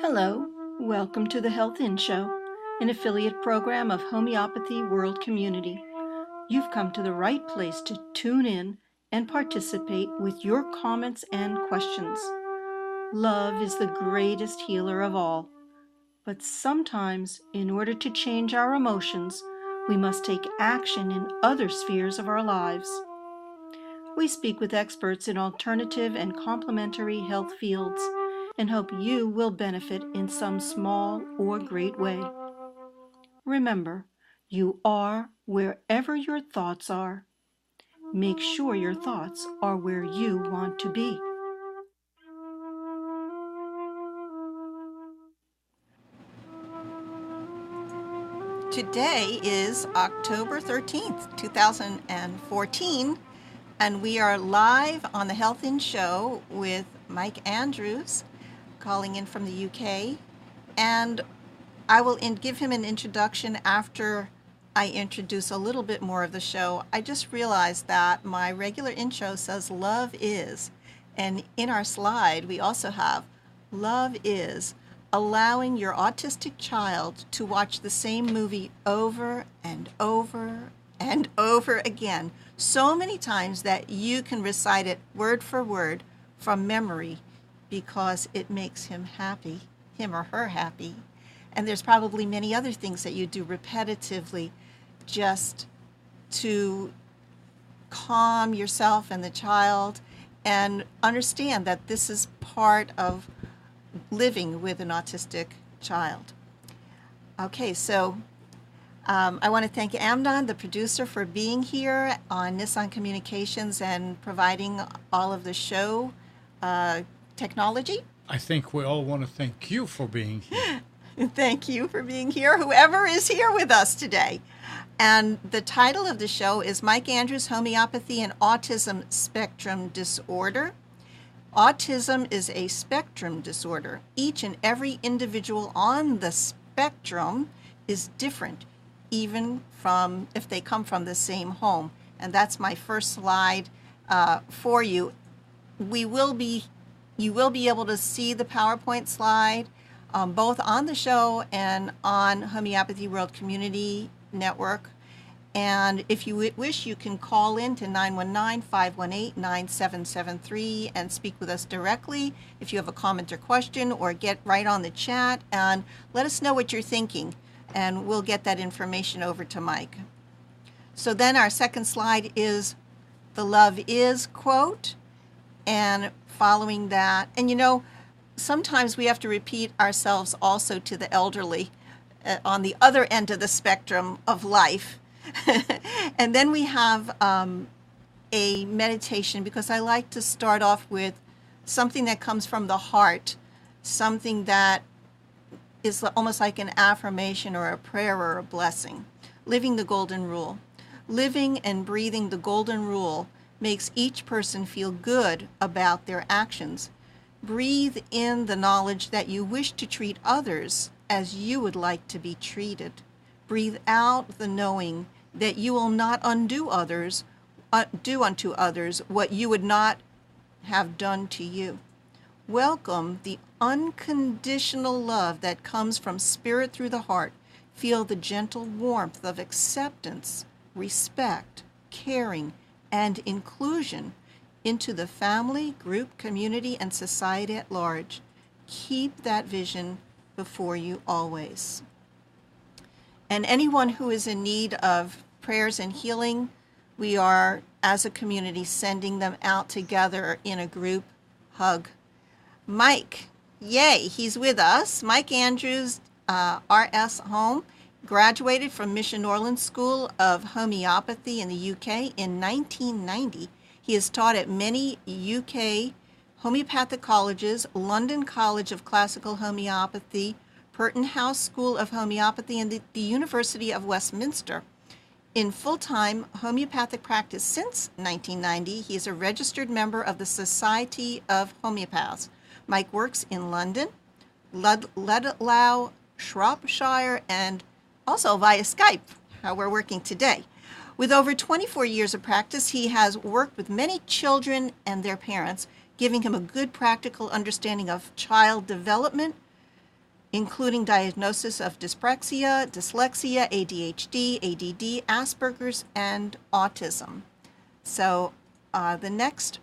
Hello, welcome to the Health Inn Show, an affiliate program of Homeopathy World Community. You've come to the right place to tune in and participate with your comments and questions. Love is the greatest healer of all, but sometimes, in order to change our emotions, we must take action in other spheres of our lives. We speak with experts in alternative and complementary health fields and hope you will benefit in some small or great way. Remember, you are wherever your thoughts are. Make sure your thoughts are where you want to be. Today is October 13th, 2014, and we are live on the Health Inn Show with Mike Andrews, calling in from the UK, and I will give him an introduction after I introduce a little bit more of the show. I just realized that my regular intro says love is, and in our slide we also have love is allowing your autistic child to watch the same movie over and over and over again, so many times that you can recite it word for word from memory because it makes him happy, him or her happy. And there's probably many other things that you do repetitively just to calm yourself and the child and understand that this is part of living with an autistic child. Okay, so I want to thank Amnon, the producer, for being here on Nissan Communications and providing all of the show technology. I think we all want to thank you for being here. Thank you for being here, whoever is here with us today. And the title of the show is Mike Andrews, Homeopathy and Autism Spectrum Disorder. Autism is a spectrum disorder. Each and every individual on the spectrum is different, even from if they come from the same home. And that's my first slide for you. You will be able to see the PowerPoint slide both on the show and on Homeopathy World Community Network. And if you wish, you can call in to 919-518-9773 and speak with us directly if you have a comment or question, or get right on the chat and let us know what you're thinking, and we'll get that information over to Mike. So then our second slide is the love is quote, and following that, and sometimes we have to repeat ourselves also to the elderly on the other end of the spectrum of life. And then we have a meditation, because I like to start off with something that comes from the heart, something that is almost like an affirmation or a prayer or a blessing. Living the Golden Rule. Living and breathing the Golden Rule makes each person feel good about their actions. Breathe in the knowledge that you wish to treat others as you would like to be treated. Breathe out the knowing that you will not do unto others what you would not have done to you. Welcome the unconditional love that comes from spirit through the heart. Feel the gentle warmth of acceptance, respect, caring, and inclusion into the family, group, community, and society at large. Keep that vision before you always. And anyone who is in need of prayers and healing, we are, as a community, sending them out together in a group hug. Mike, yay, he's with us. Mike Andrews, R.S. Home, graduated from Mission Norland School of Homeopathy in the UK in 1990. He has taught at many UK homeopathic colleges, London College of Classical Homeopathy, Purton House School of Homeopathy, and the University of Westminster. In full-time homeopathic practice since 1990, he is a registered member of the Society of Homeopaths. Mike works in London, Ludlow, Shropshire, and also via Skype, how we're working today. With over 24 years of practice, he has worked with many children and their parents, giving him a good practical understanding of child development, including diagnosis of dyspraxia, dyslexia, ADHD, ADD, Asperger's, and autism. So the next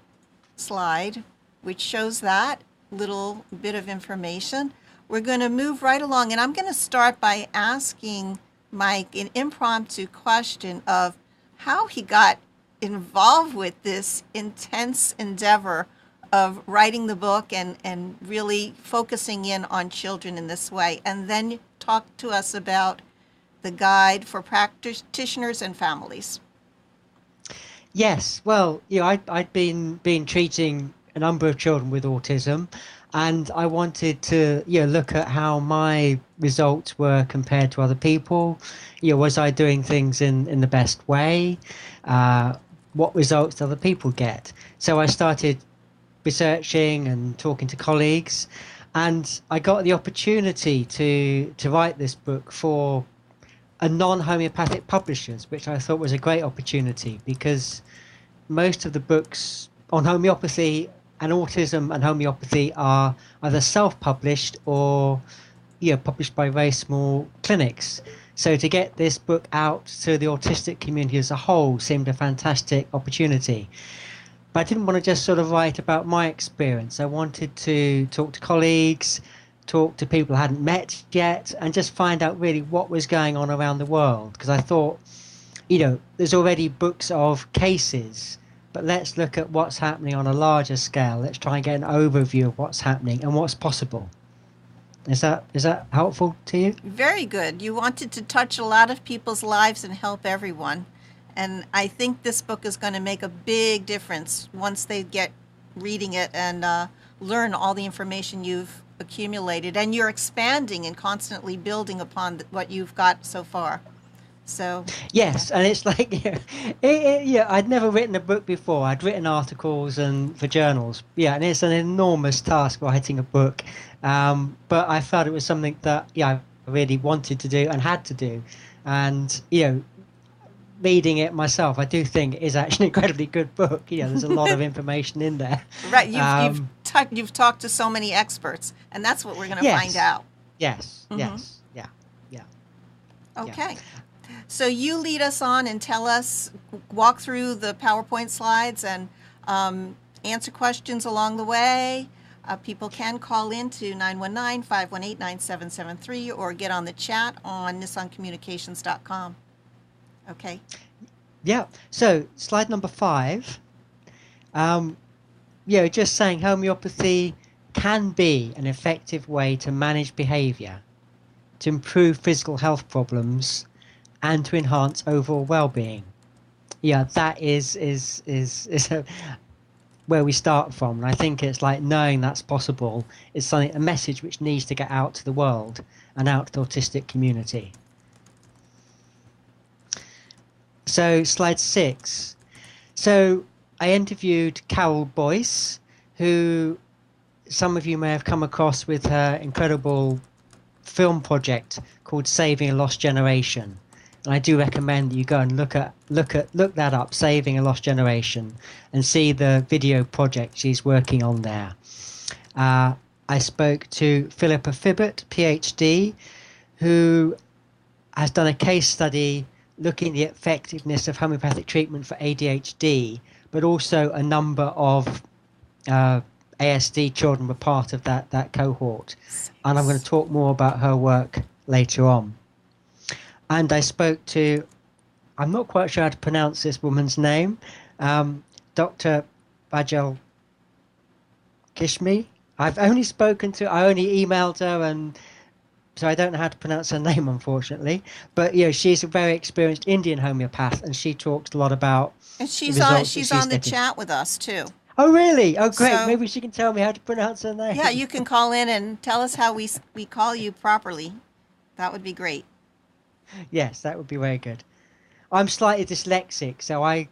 slide, which shows that little bit of information, we're going to move right along. And I'm going to start by asking Mike an impromptu question of how he got involved with this intense endeavor of writing the book and really focusing in on children in this way. And then talk to us about the guide for practitioners and families. Yes, well, I'd been treating a number of children with autism, and I wanted to look at how my results were compared to other people. Was I doing things in the best way? What results do other people get? So I started researching and talking to colleagues, and I got the opportunity to write this book for a non-homeopathic publishers, which I thought was a great opportunity, because most of the books on homeopathy and autism and homeopathy are either self-published or published by very small clinics. So to get this book out to the autistic community as a whole seemed a fantastic opportunity. But I didn't want to just sort of write about my experience. I wanted to talk to colleagues, talk to people I hadn't met yet, and just find out really what was going on around the world. Because I thought, there's already books of cases, but let's look at what's happening on a larger scale. Let's try and get an overview of what's happening and what's possible. Is that helpful to you? Very good. You wanted to touch a lot of people's lives and help everyone. And I think this book is going to make a big difference once they get reading it and learn all the information you've accumulated. And you're expanding and constantly building upon what you've got so far. So yes, and it's like I'd never written a book before. I'd written articles and for journals, and it's an enormous task writing a book. But I felt it was something that I really wanted to do and had to do, and reading it myself, I do think it is actually an incredibly good book. There's a lot of information in there. Right, you've talked to so many experts, and that's what we're going to find out. Yes, Mm-hmm. yes, yeah. Okay. So you lead us on and walk through the PowerPoint slides and answer questions along the way. People can call in to 919-518-9773 or get on the chat on nissancommunications.com. Okay. Yeah. So slide number 5. Just saying homeopathy can be an effective way to manage behaviour, to improve physical health problems, and to enhance overall well-being. That is where we start from. And I think it's like knowing that's possible is a message which needs to get out to the world and out to the autistic community. So slide 6. So I interviewed Carol Boyce, who some of you may have come across with her incredible film project called Saving a Lost Generation. And I do recommend that you go and look that up, Saving a Lost Generation, and see the video project she's working on there. I spoke to Philippa Fibbett, PhD, who has done a case study looking at the effectiveness of homeopathic treatment for ADHD, but also a number of ASD children were part of that cohort. And I'm going to talk more about her work later on. And I spoke to, I'm not quite sure how to pronounce this woman's name, Dr. Bajal Kishmi. I only emailed her, and so I don't know how to pronounce her name, unfortunately. But she's a very experienced Indian homeopath, and she talks a lot about. And she's on the chat with us too. Oh really? Oh great! So, maybe she can tell me how to pronounce her name. Yeah, you can call in and tell us how we call you properly. That would be great. Yes, that would be very good. I'm slightly dyslexic, so I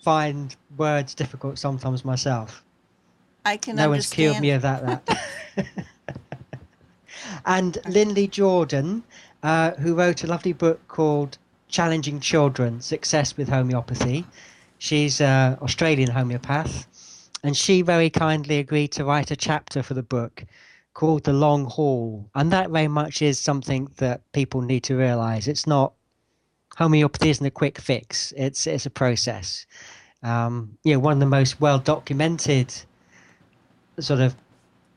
find words difficult sometimes myself. I can No understand. one's cured me of that. And Lindley Jordan, who wrote a lovely book called Challenging Children, Success with Homeopathy. She's an Australian homeopath, and she very kindly agreed to write a chapter for the book called the long haul, and that very much is something that people need to realize. It's not homeopathy isn't a quick fix. It's a process. One of the most well documented sort of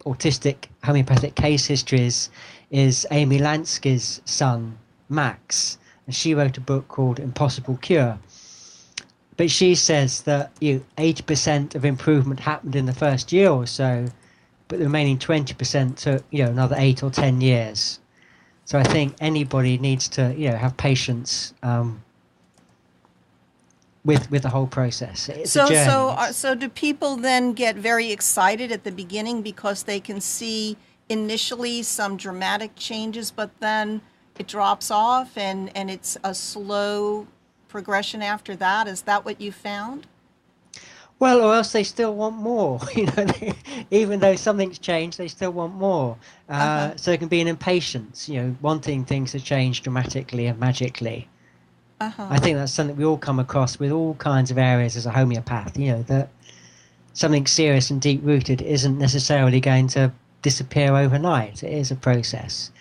autistic homeopathic case histories is Amy Lansky's son Max, and she wrote a book called Impossible Cure. But she says that 80% of improvement happened in the first year or so, but the remaining 20% took another 8 or 10 years. So I think anybody needs to have patience with the whole process. It's a journey. So do people then get very excited at the beginning because they can see initially some dramatic changes, but then it drops off and it's a slow progression after that? Is that what you found? Well, or else they still want more. Even though something's changed, they still want more. So there can be an impatience, wanting things to change dramatically and magically. I think that's something we all come across with all kinds of areas as a homeopath, that something serious and deep-rooted isn't necessarily going to disappear overnight. It is a process.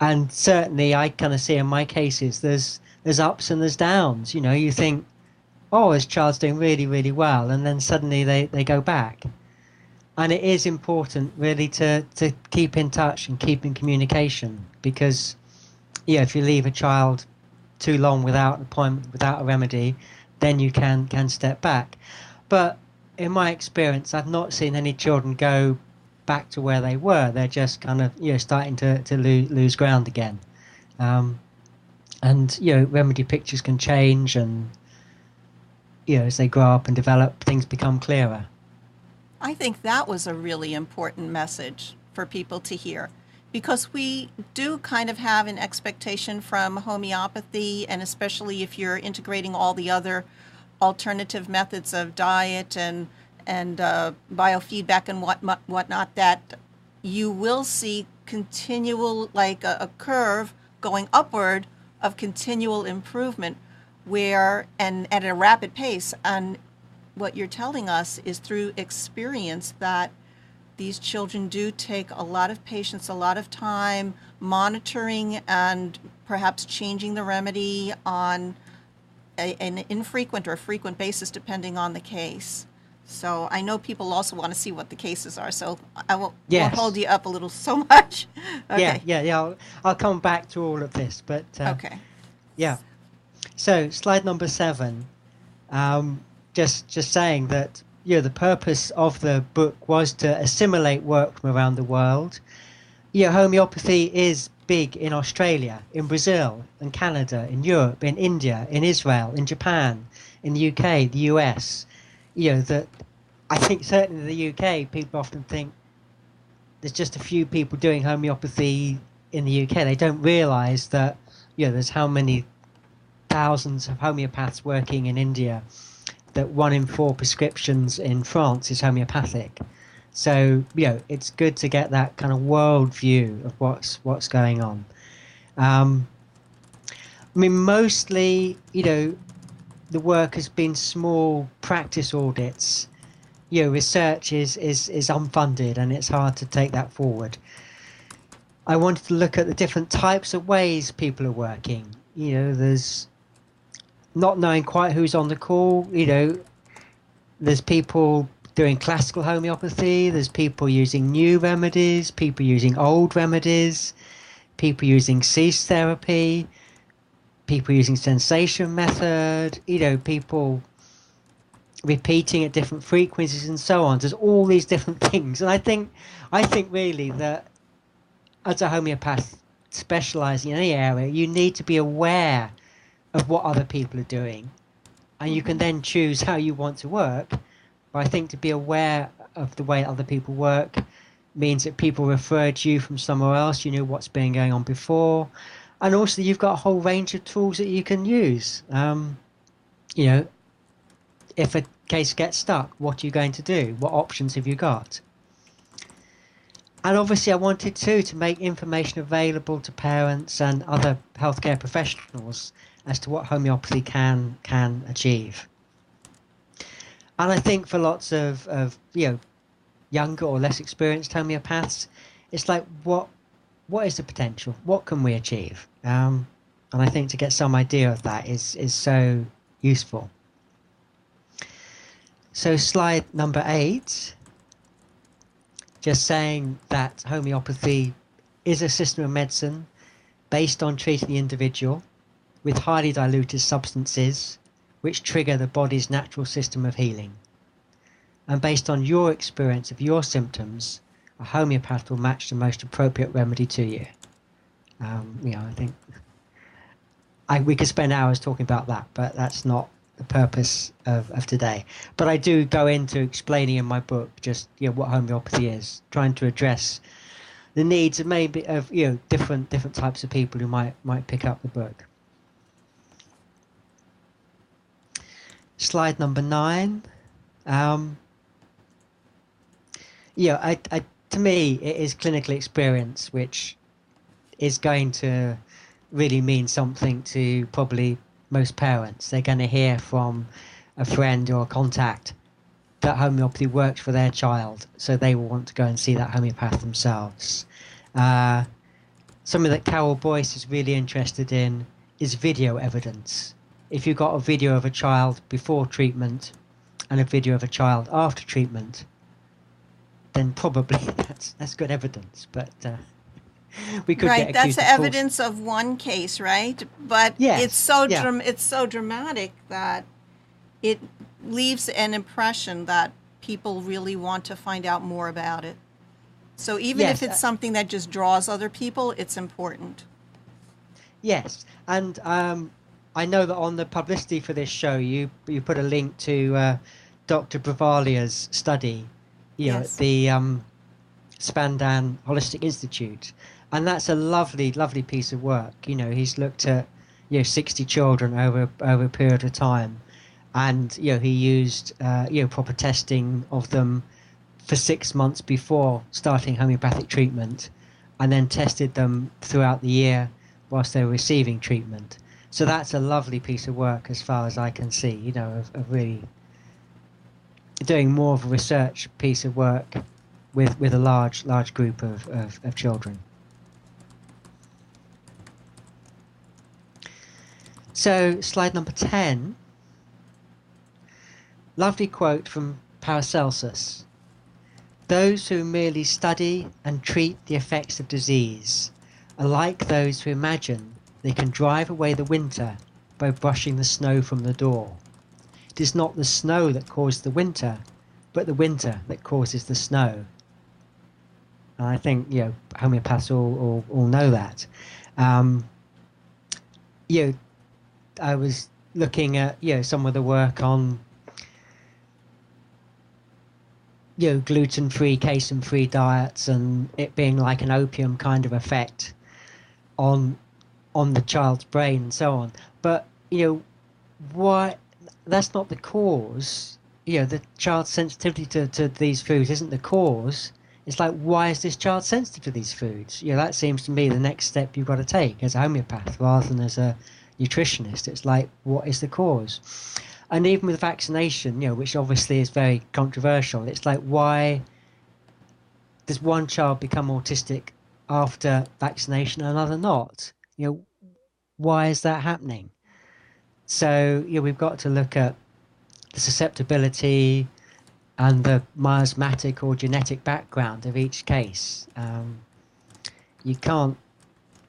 And certainly I kind of see in my cases there's ups and there's downs. You think, oh, this child's doing really, really well, and then suddenly they go back. And it is important really to keep in touch and keep in communication, because if you leave a child too long without an appointment, without a remedy, then you can step back. But in my experience, I've not seen any children go back to where they were. They're just kind of starting to lose ground again. And remedy pictures can change, and as they grow up and develop, things become clearer. I think that was a really important message for people to hear, because we do kind of have an expectation from homeopathy, and especially if you're integrating all the other alternative methods of diet and biofeedback and whatnot, that you will see continual, like a curve going upward of continual improvement, where and at a rapid pace. And what you're telling us is through experience that these children do take a lot of patience, a lot of time monitoring, and perhaps changing the remedy on an infrequent or frequent basis depending on the case. So I know people also want to see what the cases are, so I won't hold you up a little so much. Okay. Yeah. I'll come back to all of this, but okay. Yeah. So slide number 7, just saying that the purpose of the book was to assimilate work from around the world. Homeopathy is big in Australia, in Brazil, in Canada, in Europe, in India, in Israel, in Japan, in the UK, the US. That I think certainly in the UK, people often think there's just a few people doing homeopathy in the UK. They don't realise that there's how many thousands of homeopaths working in India, that 1 in 4 prescriptions in France is homeopathic. So it's good to get that kind of world view of what's going on. Mostly the work has been small practice audits. Research is unfunded, and it's hard to take that forward. I wanted to look at the different types of ways people are working. There's not knowing quite who's on the call. There's people doing classical homeopathy, there's people using new remedies, people using old remedies, people using cease therapy, people using sensation method, people repeating at different frequencies and so on. There's all these different things. And I think really that as a homeopath specializing in any area, you need to be aware of what other people are doing, and you can then choose how you want to work. But I think to be aware of the way other people work means that people refer to you from somewhere else. You know what's been going on before, and also you've got a whole range of tools that you can use. If a case gets stuck, what are you going to do? What options have you got? And obviously I wanted to make information available to parents and other healthcare professionals as to what homeopathy can achieve. And I think for lots of younger or less experienced homeopaths, it's like what is the potential? What can we achieve? And I think to get some idea of that is so useful. So slide number 8, just saying that homeopathy is a system of medicine based on treating the individual with highly diluted substances which trigger the body's natural system of healing. And based on your experience of your symptoms, a homeopath will match the most appropriate remedy to you. I think we could spend hours talking about that, but that's not the purpose of today. But I do go into explaining in my book just what homeopathy is, trying to address the needs of maybe of different types of people who might pick up the book. Slide number 9. To me, it is clinical experience which is going to really mean something to probably most parents. They're going to hear from a friend or a contact that homeopathy works for their child, so they will want to go and see that homeopath themselves. Something that Carol Boyce is really interested in is video evidence. If you've got a video of a child before treatment and a video of a child after treatment, then probably that's good evidence. But we could right, get that's accused the of evidence of one case, right? But Yes, it's so yeah. it's so dramatic that it leaves an impression that people really want to find out more about it. So even Yes, if it's something that just draws other people, it's important. Yes, and I know that on the publicity for this show, you put a link to Dr. Bravalia's study, at Yes. the Spandan Holistic Institute, and that's a lovely piece of work. He's looked at 60 children over a period of time, and he used proper testing of them for 6 months before starting homeopathic treatment, and then tested them throughout the year whilst they were receiving treatment. So that's a lovely piece of work as far as I can see, of really doing more of a research piece of work with a large group of children. So slide number 10, lovely quote from Paracelsus. Those who merely study and treat the effects of disease are like those who imagine they can drive away the winter by brushing the snow from the door. It is not the snow that caused the winter, but the winter that causes the snow. And I think homeopaths all know that. I was looking at some of the work on gluten-free, casein-free diets, and it being like an opium kind of effect on the child's brain and so on. But why? That's not the cause. The child's sensitivity to these foods isn't the cause. It's like, why is this child sensitive to these foods? That seems to me the next step you've got to take as a homeopath rather than as a nutritionist. It's like, what is the cause? And even with vaccination, which obviously is very controversial, it's like, why does one child become autistic after vaccination and another not? Why is that happening? So we've got to look at the susceptibility and the miasmatic or genetic background of each case. You can't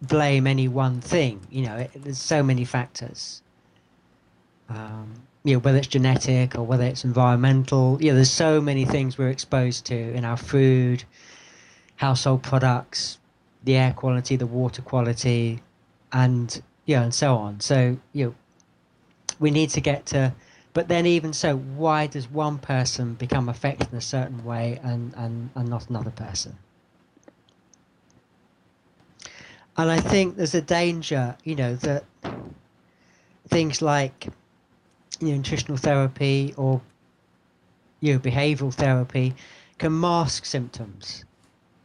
blame any one thing. There's so many factors. Whether it's genetic or whether it's environmental. There's so many things we're exposed to in our food, household products, the air quality, the water quality, and and so on. So we need to get to. But then even so, why does one person become affected in a certain way and not another person? And I think there's a danger, that things like nutritional therapy or behavioral therapy can mask symptoms.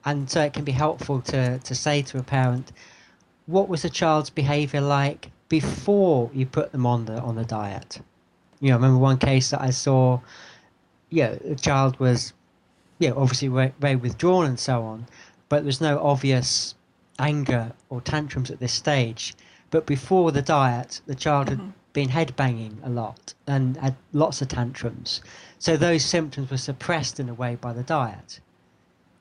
And so it can be helpful to say to a parent, what was the child's behavior like before you put them on the diet? I remember one case that I saw, the child was, obviously very withdrawn and so on, but there's no obvious anger or tantrums at this stage. But before the diet, the child had been headbanging a lot and had lots of tantrums. So those symptoms were suppressed in a way by the diet.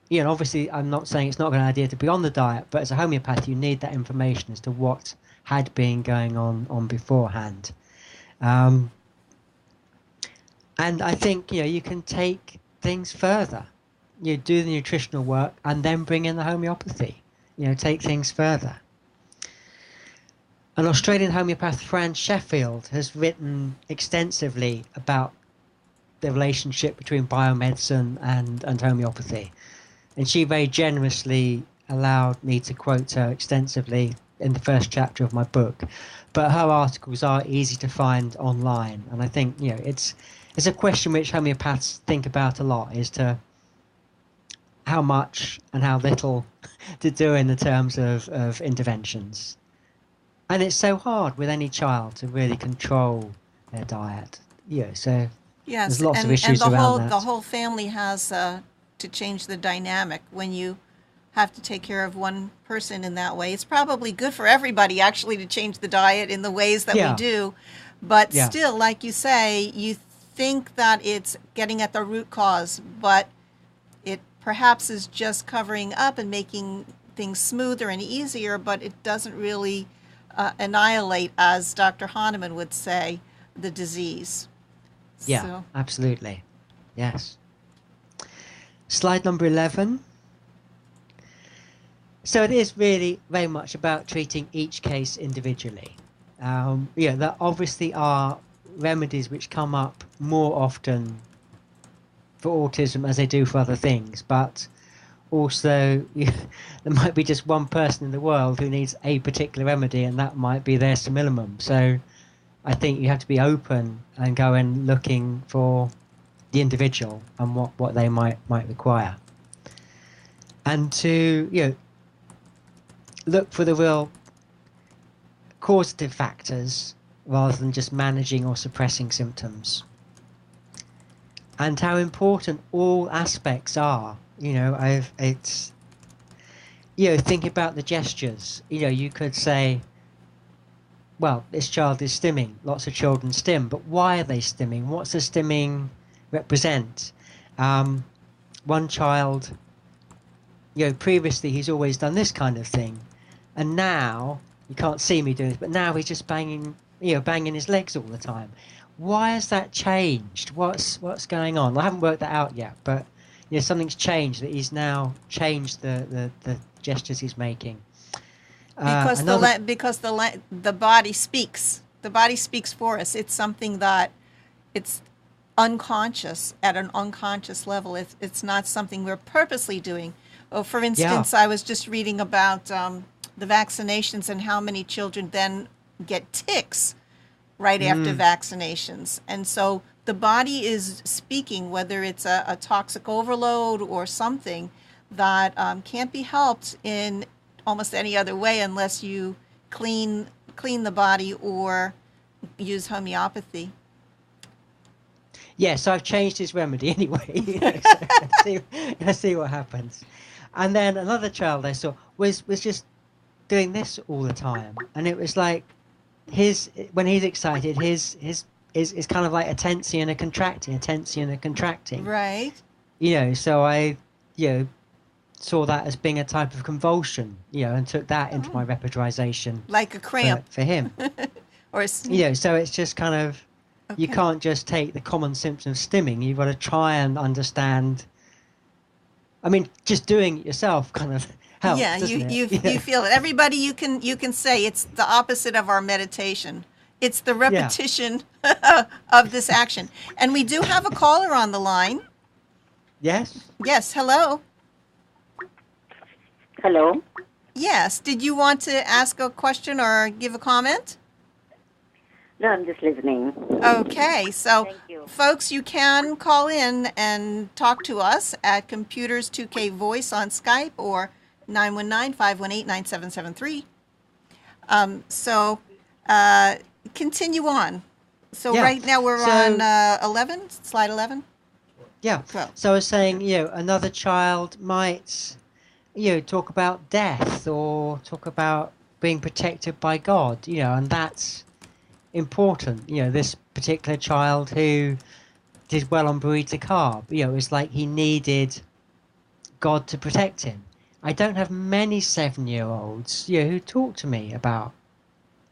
You know, obviously, I'm not saying it's not a good idea to be on the diet, but as a homeopath, you need that information as to what had been going on beforehand. And I think, you know, you can take things further. You do the nutritional work and then bring in the homeopathy. You know, take things further. An Australian homeopath, Fran Sheffield, has written extensively about the relationship between biomedicine and homeopathy. And she very generously allowed me to quote her extensively in the first chapter of my book. But her articles are easy to find online. And I think, you know, it's a question which homeopaths think about a lot, is to how much and how little to do in the terms of interventions. And it's so hard with any child to really control their diet. Yeah, so Yes, there's lots of and issues the around that. whole family has to change the dynamic when you have to take care of one person in that way. It's probably good for everybody actually to change the diet in the ways that we do, but still, like you say, you think that it's getting at the root cause, but it perhaps is just covering up and making things smoother and easier, but it doesn't really annihilate, as Dr. Hahnemann would say, the disease. Yeah, So, absolutely. Yes. Slide number 11. So it is really very much about treating each case individually. Yeah, there obviously are remedies which come up more often for autism as they do for other things, but also there might be just one person in the world who needs a particular remedy, and that might be their similimum. So I think you have to be open and go in looking for the individual and what they might require, and to, you know, look for the real causative factors rather than just managing or suppressing symptoms, and how important all aspects are. You know, it's, you know, think about the gestures. You know, you could say, well, this child is stimming. Lots of children stim, but why are they stimming? What's the stimming represent? One child, you know, previously he's always done this kind of thing, and now you can't see me doing this, but now he's just banging his legs all the time. Why has that changed? What's going on? I haven't worked that out yet, but you know, something's changed, that he's now changed the gestures he's making. because the body speaks. The body speaks for us. It's something that it's unconscious, at an unconscious level. It's not something we're purposely doing. Oh, for instance, I was just reading about the vaccinations and how many children then get tics right after vaccinations. And so the body is speaking, whether it's a toxic overload or something that can't be helped in almost any other way unless you clean the body or use homeopathy. Yes, I've changed his remedy anyway. You know, so let's see what happens. And then another child I saw was just doing this all the time, and it was like when he's excited, his is kind of like a tensing and a contracting. Right. You know, so I, you know, saw that as being a type of convulsion, you know, and took that into my repertorization. Like a cramp. For him. Or You know, so it's just kind of, you can't just take the common symptom of stimming. You've got to try and understand. I mean, just doing it yourself kind of helps, doesn't it? You feel it. Everybody, you can say it's the opposite of our meditation. It's the repetition of this action. And we do have a caller on the line. Yes? Yes, hello. Hello. Yes, did you want to ask a question or give a comment? No, I'm just listening. Okay, so Thank you. folks, you can call in and talk to us at Computers 2K Voice on Skype or 919-518-9773. Continue on. So right now we're on 11, slide 11. Yeah. Well, So I was saying, you know, another child might, talk about death or talk about being protected by God, and that's important. This particular child who did well on burrito carb, it's like he needed God to protect him. I don't have many 7-year-olds, who talk to me about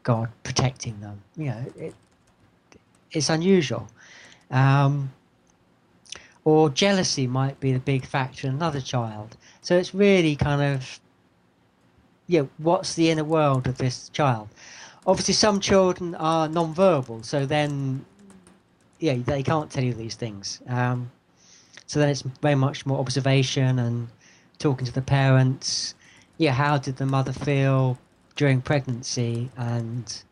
God protecting them. It's unusual. Or jealousy might be the big factor in another child. So it's really kind of, what's the inner world of this child? Obviously, some children are non-verbal, so then, they can't tell you these things. So then it's very much more observation and talking to the parents. How did the mother feel during pregnancy, and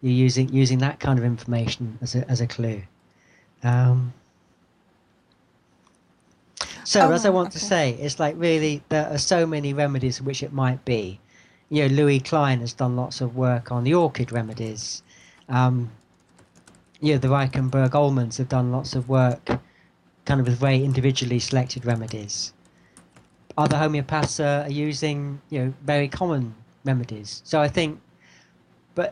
you're using that kind of information as a clue. So as I want to say, it's like really there are so many remedies which it might be. Louis Klein has done lots of work on the orchid remedies. The Reichenberg almonds have done lots of work kind of with very individually selected remedies. Other homeopaths are using, very common remedies. So I think the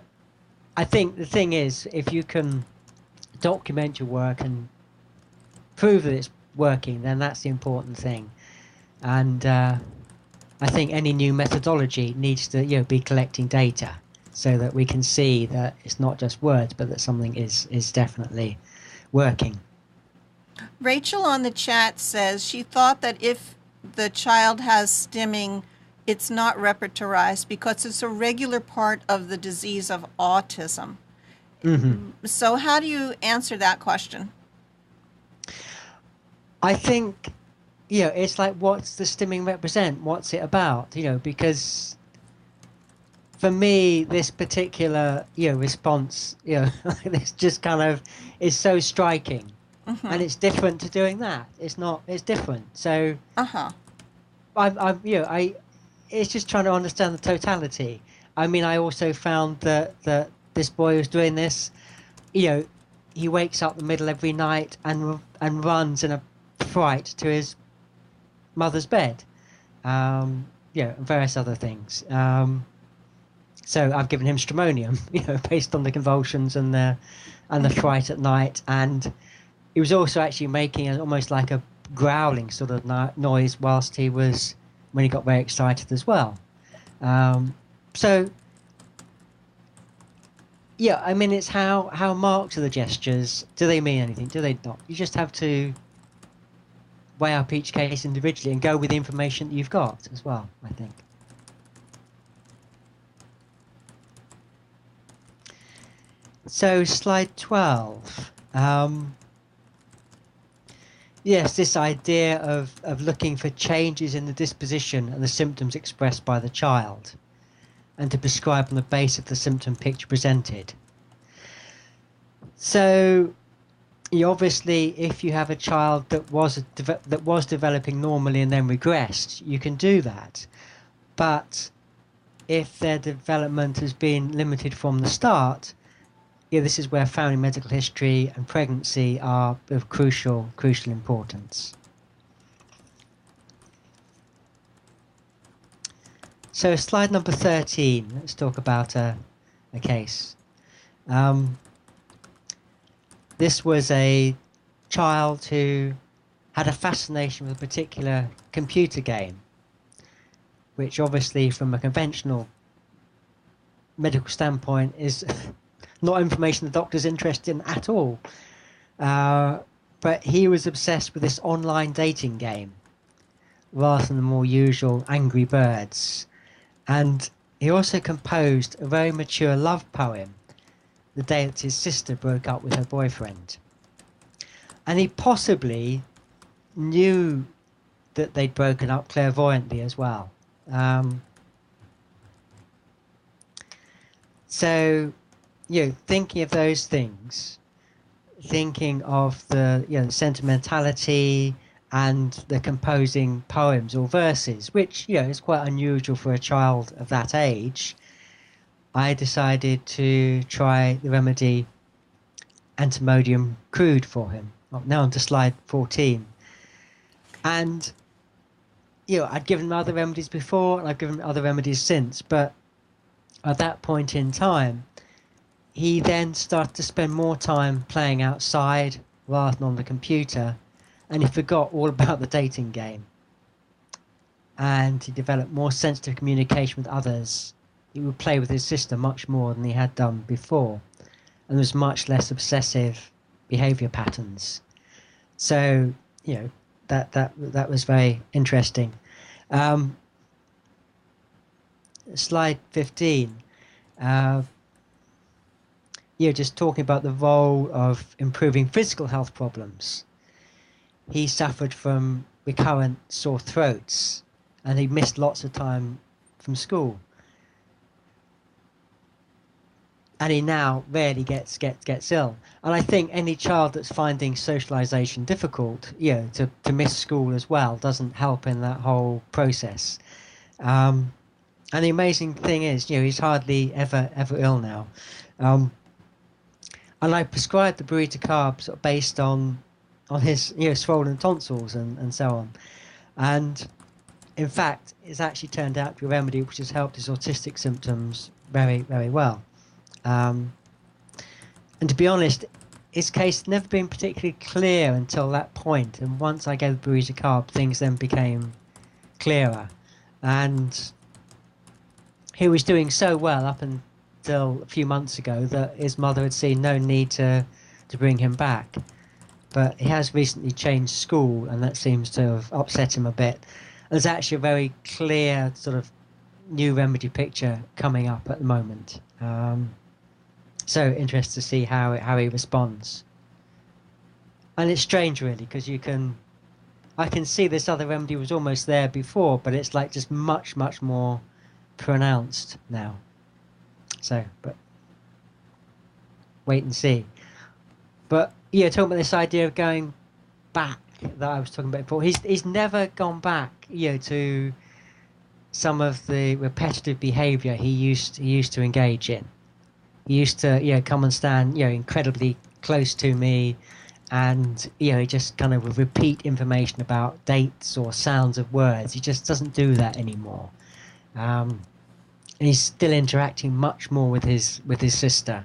thing is, if you can document your work and prove that it's working, then that's the important thing. And I think any new methodology needs to be collecting data so that we can see that it's not just words, but that something is definitely working. Rachel on the chat says she thought that if the child has stimming, it's not repertorized because it's a regular part of the disease of autism. Mm-hmm. So how do you answer that question? I think, it's like, what's the stimming represent? What's it about? Because for me, this particular, response, this just kind of is so striking. Mm-hmm. And it's different to doing that. It's different. So, it's just trying to understand the totality. I mean, I also found that this boy who's doing this, he wakes up in the middle every night and runs in a fright to his mother's bed, and various other things. So I've given him stramonium, based on the convulsions and the fright at night, and he was also actually making almost like a growling sort of noise when he got very excited as well. So I mean, it's how marked are the gestures? Do they mean anything? Do they not? You just have to weigh up each case individually and go with the information that you've got as well, I think. So slide 12. Yes, this idea of looking for changes in the disposition and the symptoms expressed by the child, and to prescribe on the basis of the symptom picture presented. So, obviously, if you have a child that was developing normally and then regressed, you can do that. But if their development has been limited from the start, this is where family medical history and pregnancy are of crucial importance. So slide number 13, let's talk about a case. This was a child who had a fascination with a particular computer game, which obviously from a conventional medical standpoint is not information the doctor's interested in at all. But he was obsessed with this online dating game rather than the more usual Angry Birds. And he also composed a very mature love poem the day that his sister broke up with her boyfriend. And he possibly knew that they'd broken up clairvoyantly as well. So, thinking of those things, thinking of the sentimentality and the composing poems or verses, which is quite unusual for a child of that age, I decided to try the remedy Antimonium crude for him. Now on to slide 14. And I'd given him other remedies before, and I've given him other remedies since, but at that point in time, he then started to spend more time playing outside rather than on the computer, and he forgot all about the dating game. And he developed more sensitive communication with others. He would play with his sister much more than he had done before, and there was much less obsessive behaviour patterns. So, that was very interesting. Slide 15. Just talking about the role of improving physical health problems. He suffered from recurrent sore throats, and he missed lots of time from school. And he now rarely gets ill. And I think any child that's finding socialisation difficult, to miss school as well doesn't help in that whole process. And the amazing thing is, he's hardly ever ill now. And I prescribed the burrito carb sort of based on his swollen tonsils and so on. And in fact, it's actually turned out to be a remedy which has helped his autistic symptoms very, very well. And to be honest, his case had never been particularly clear until that point. And once I gave the burrito carb, things then became clearer. And he was doing so well up until a few months ago that his mother had seen no need to bring him back. But he has recently changed school, and that seems to have upset him a bit. There's actually a very clear sort of new remedy picture coming up at the moment. So interested to see how he responds. And it's strange, really, because I can see this other remedy was almost there before, but it's like just much, much more pronounced now. So, but wait and see. But talking about this idea of going back that I was talking about before, he's never gone back, to some of the repetitive behaviour he used to engage in. He used to, come and stand, incredibly close to me, and he just kind of would repeat information about dates or sounds of words. He just doesn't do that anymore. And he's still interacting much more with his sister,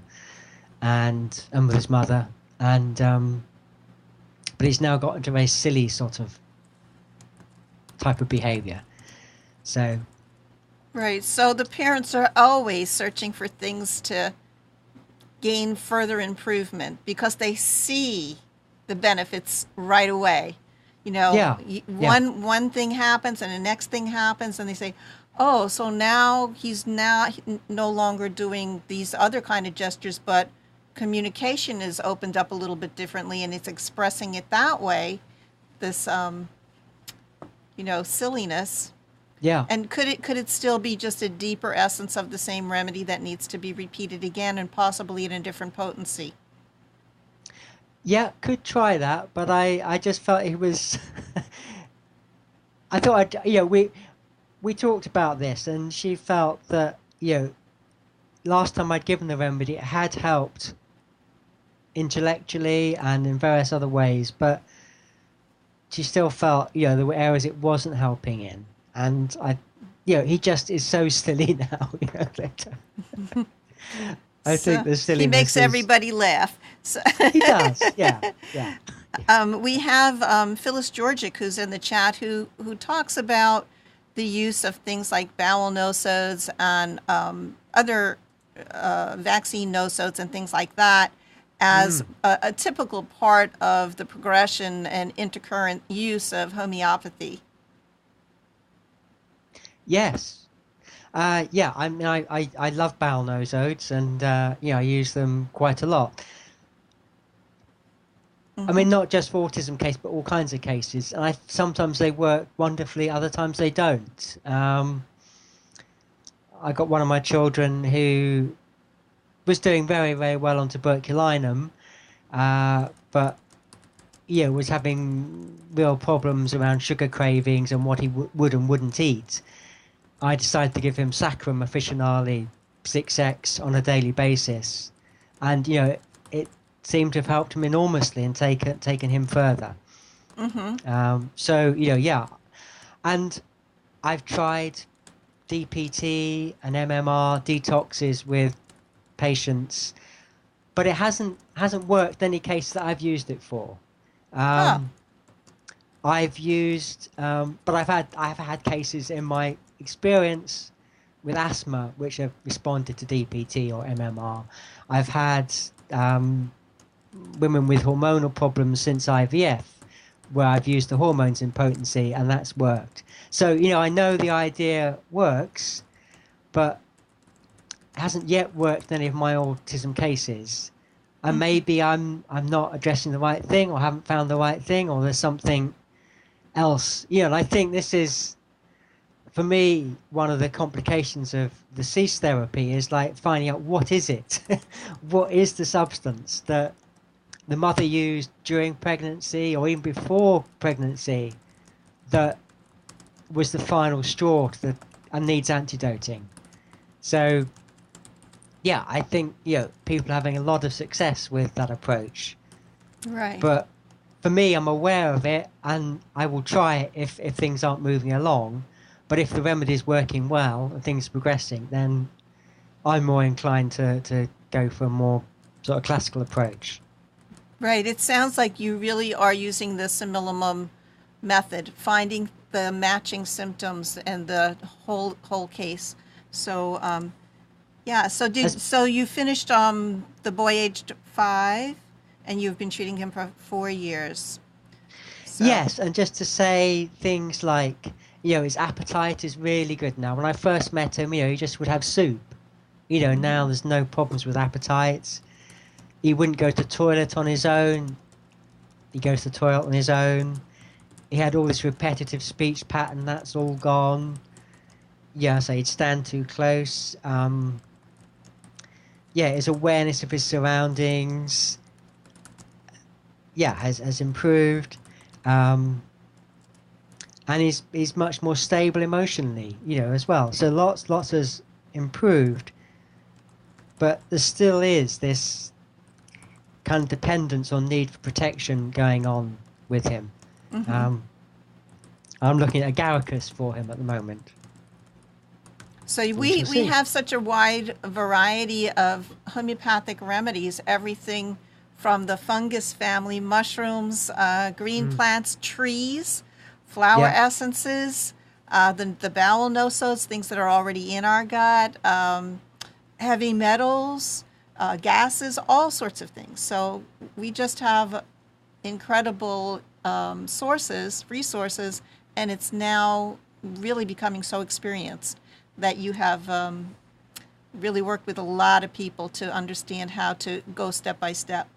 and with his mother, and but he's now got into a very silly sort of type of behaviour. So. Right. So the parents are always searching for things to gain further improvement because they see the benefits right away. One thing happens and the next thing happens, and they say, oh, so now he's no longer doing these other kind of gestures, but communication is opened up a little bit differently, and it's expressing it that way, this silliness. Yeah. And could it still be just a deeper essence of the same remedy that needs to be repeated again, and possibly in a different potency? Yeah, could try that, but I just felt it was I thought we talked about this, and she felt that last time I'd given the remedy, it had helped intellectually and in various other ways, but she still felt there were areas it wasn't helping in. And he just is so silly now. I think the silliness. He makes everybody laugh. So he does. Yeah. We have Phyllis Georgic, who's in the chat, who talks about the use of things like bowel nosodes and other vaccine nosodes and things like that as a typical part of the progression and intercurrent use of homeopathy. Yes. I mean, I love bowel nosodes, and I use them quite a lot. I mean, not just for autism case, but all kinds of cases. And sometimes they work wonderfully, other times they don't. I got one of my children who was doing very, very well on tuberculinum, but was having real problems around sugar cravings and what he would and wouldn't eat. I decided to give him Saccharum officinale 6x on a daily basis, and it seemed to have helped him enormously and taken him further. So and I've tried DPT and MMR detoxes with patients, but it hasn't worked in any case that I've used it for. Huh. I've used, but I've had cases in my experience with asthma which have responded to DPT or MMR. I've had women with hormonal problems since IVF, where I've used the hormones in potency, and that's worked. So I know the idea works, but it hasn't yet worked in any of my autism cases. And maybe I'm not addressing the right thing, or haven't found the right thing, or there's something else. And I think this is, for me, one of the complications of the cease therapy is like finding out what is it, what is the substance that the mother used during pregnancy or even before pregnancy that was the final straw and needs antidoting. So yeah, I think people are having a lot of success with that approach. Right. But for me, I'm aware of it, and I will try it if things aren't moving along. But if the remedy is working well and things are progressing, then I'm more inclined to go for a more sort of classical approach. Right. It sounds like you really are using the simillimum method, finding the matching symptoms and the whole case. So yeah. So you finished the boy aged 5, and you've been treating him for 4 years. So. Yes, and just to say things like, his appetite is really good now. When I first met him, he just would have soup. Now there's no problems with appetites. He wouldn't go to the toilet on his own. He goes to the toilet on his own. He had all this repetitive speech pattern, that's all gone. So he'd stand too close. His awareness of his surroundings, has improved. And he's much more stable emotionally, as well. So lots has improved. But there still is this kind of dependence on need for protection going on with him. I'm looking at agaricus for him at the moment. So we have such a wide variety of homeopathic remedies, everything from the fungus family, mushrooms, green plants, trees, flower essences, the bowel nosos, things that are already in our gut, heavy metals, gases, all sorts of things. So we just have incredible resources, and it's now really becoming so experienced that you have really worked with a lot of people to understand how to go step by step.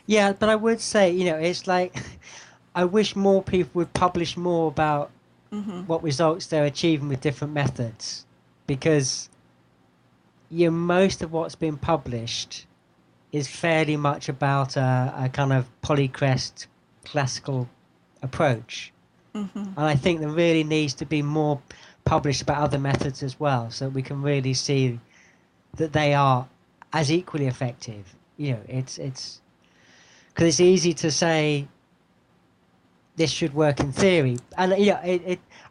Yeah, but I would say, it's like, I wish more people would publish more about what results they're achieving with different methods, because most of what's been published is fairly much about a kind of polycrest classical approach. And I think there really needs to be more published about other methods as well, so we can really see that they are as equally effective. It's because it's easy to say this should work in theory, and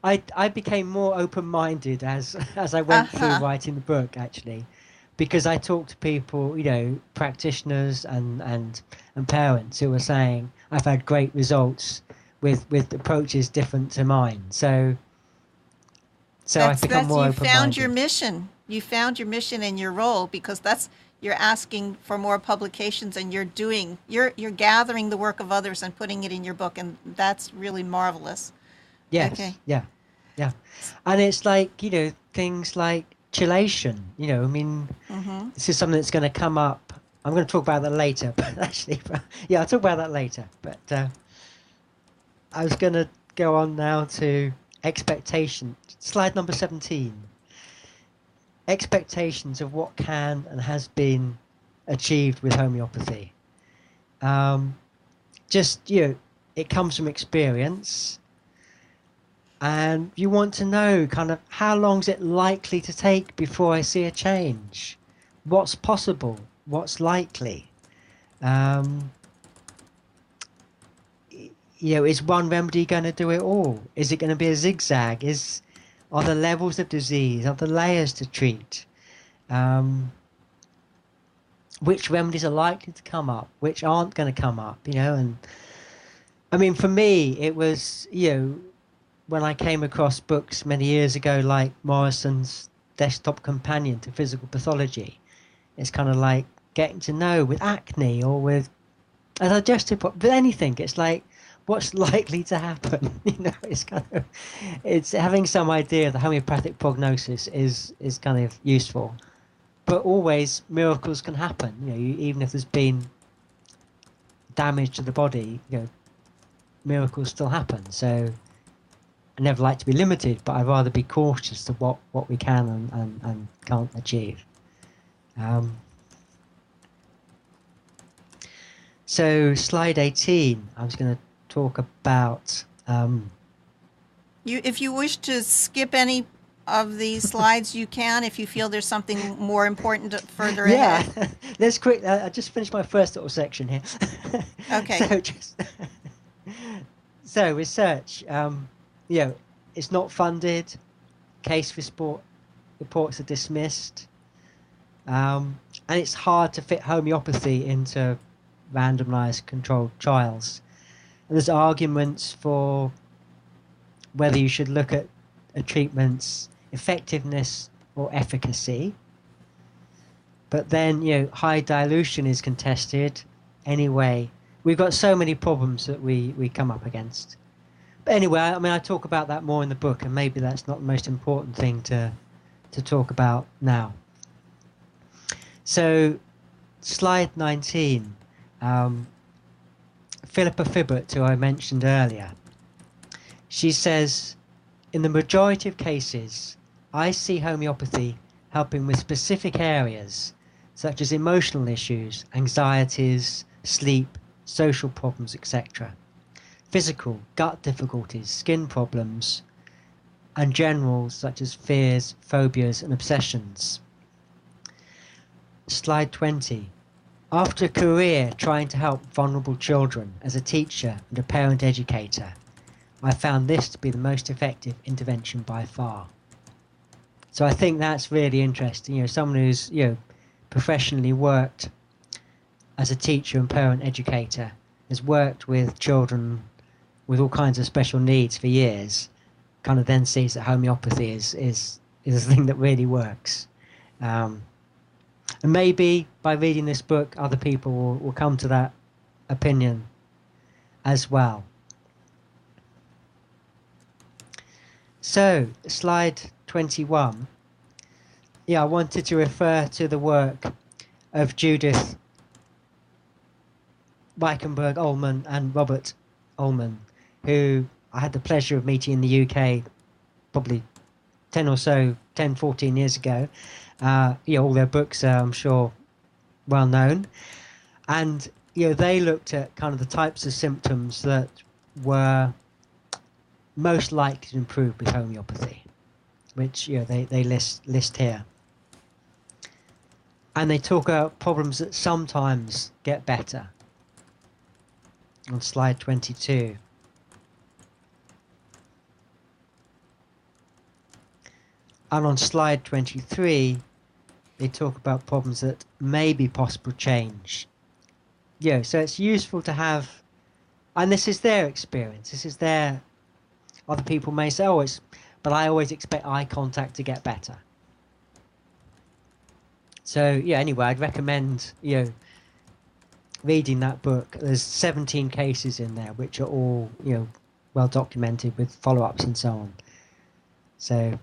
I became more open-minded as I went through writing the book, actually, because I talked to people, practitioners and parents who were saying I've had great results with approaches different to mine. So I've become more open-minded. You found your mission. You found your mission and your role, because you're asking for more publications, and you're gathering the work of others and putting it in your book, and that's really marvelous. Yes. Okay. Yeah. And it's like, things like chelation, this is something that's going to come up. I'm going to talk about that later, but actually, I'll talk about that later. But I was going to go on now to expectation. Slide number 17. Expectations of what can and has been achieved with homeopathy. It comes from experience, and you want to know kind of how long is it likely to take before I see a change? What's possible? What's likely? is one remedy going to do it all? Is it going to be a zigzag? Are there levels of disease? Are there layers to treat? Which remedies are likely to come up? Which aren't going to come up? And I mean, for me, it was, when I came across books many years ago, like Morrison's Desktop Companion to Physical Pathology, it's kind of like getting to know with acne or with a digestive problem, with anything. It's like, what's likely to happen? It's having some idea. The homeopathic prognosis is kind of useful, but always miracles can happen. Even if there's been damage to the body, miracles still happen. So I never like to be limited, but I'd rather be cautious to what we can and can't achieve. So slide 18, I was going to talk about... If you wish to skip any of these slides, you can, if you feel there's something more important further ahead. Yeah, let's quick. I just finished my first little section here. Okay. So research, it's not funded. Case reports are dismissed, and it's hard to fit homeopathy into randomized controlled trials. And there's arguments for whether you should look at a treatment's effectiveness or efficacy. But then, high dilution is contested. Anyway, we've got so many problems that we come up against. But anyway, I mean, I talk about that more in the book, and maybe that's not the most important thing to talk about now. So, slide 19. Philippa Fibbert, who I mentioned earlier, she says, in the majority of cases, I see homeopathy helping with specific areas such as emotional issues, anxieties, sleep, social problems, etc. Physical, gut difficulties, skin problems, and general such as fears, phobias, and obsessions. Slide 20. After a career trying to help vulnerable children as a teacher and a parent educator, I found this to be the most effective intervention by far. So I think that's really interesting. Someone who's professionally worked as a teacher and parent educator, has worked with children with all kinds of special needs for years, kind of then sees that homeopathy is a thing that really works. And maybe by reading this book, other people will come to that opinion as well. So, slide 21. I wanted to refer to the work of Judith Weichenberg-Ullman and Robert Ullman, who I had the pleasure of meeting in the UK probably 10, 14 years ago. All their books are, I'm sure, well known. And, they looked at kind of the types of symptoms that were most likely to improve with homeopathy, which they list here. And they talk about problems that sometimes get better. On slide 22. And on slide 23, they talk about problems that may be possible change. So it's useful to have, and this is their experience, other people may say, but I always expect eye contact to get better. So anyway, I'd recommend, reading that book. There's 17 cases in there, which are all, well documented with follow-ups and so on. So,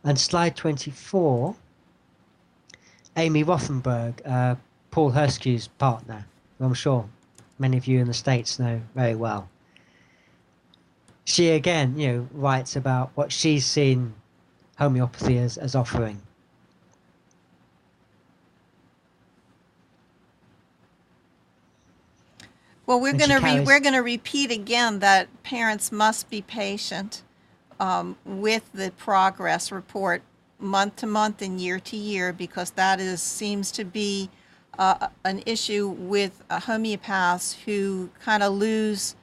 and slide 24, Amy Rothenberg, Paul Herskew's partner, who I'm sure many of you in the States know very well. She again, writes about what she's seen homeopathy as offering. Well, we're going to repeat again that parents must be patient with the progress report month to month and year to year, because that seems to be an issue with homeopaths who kind of lose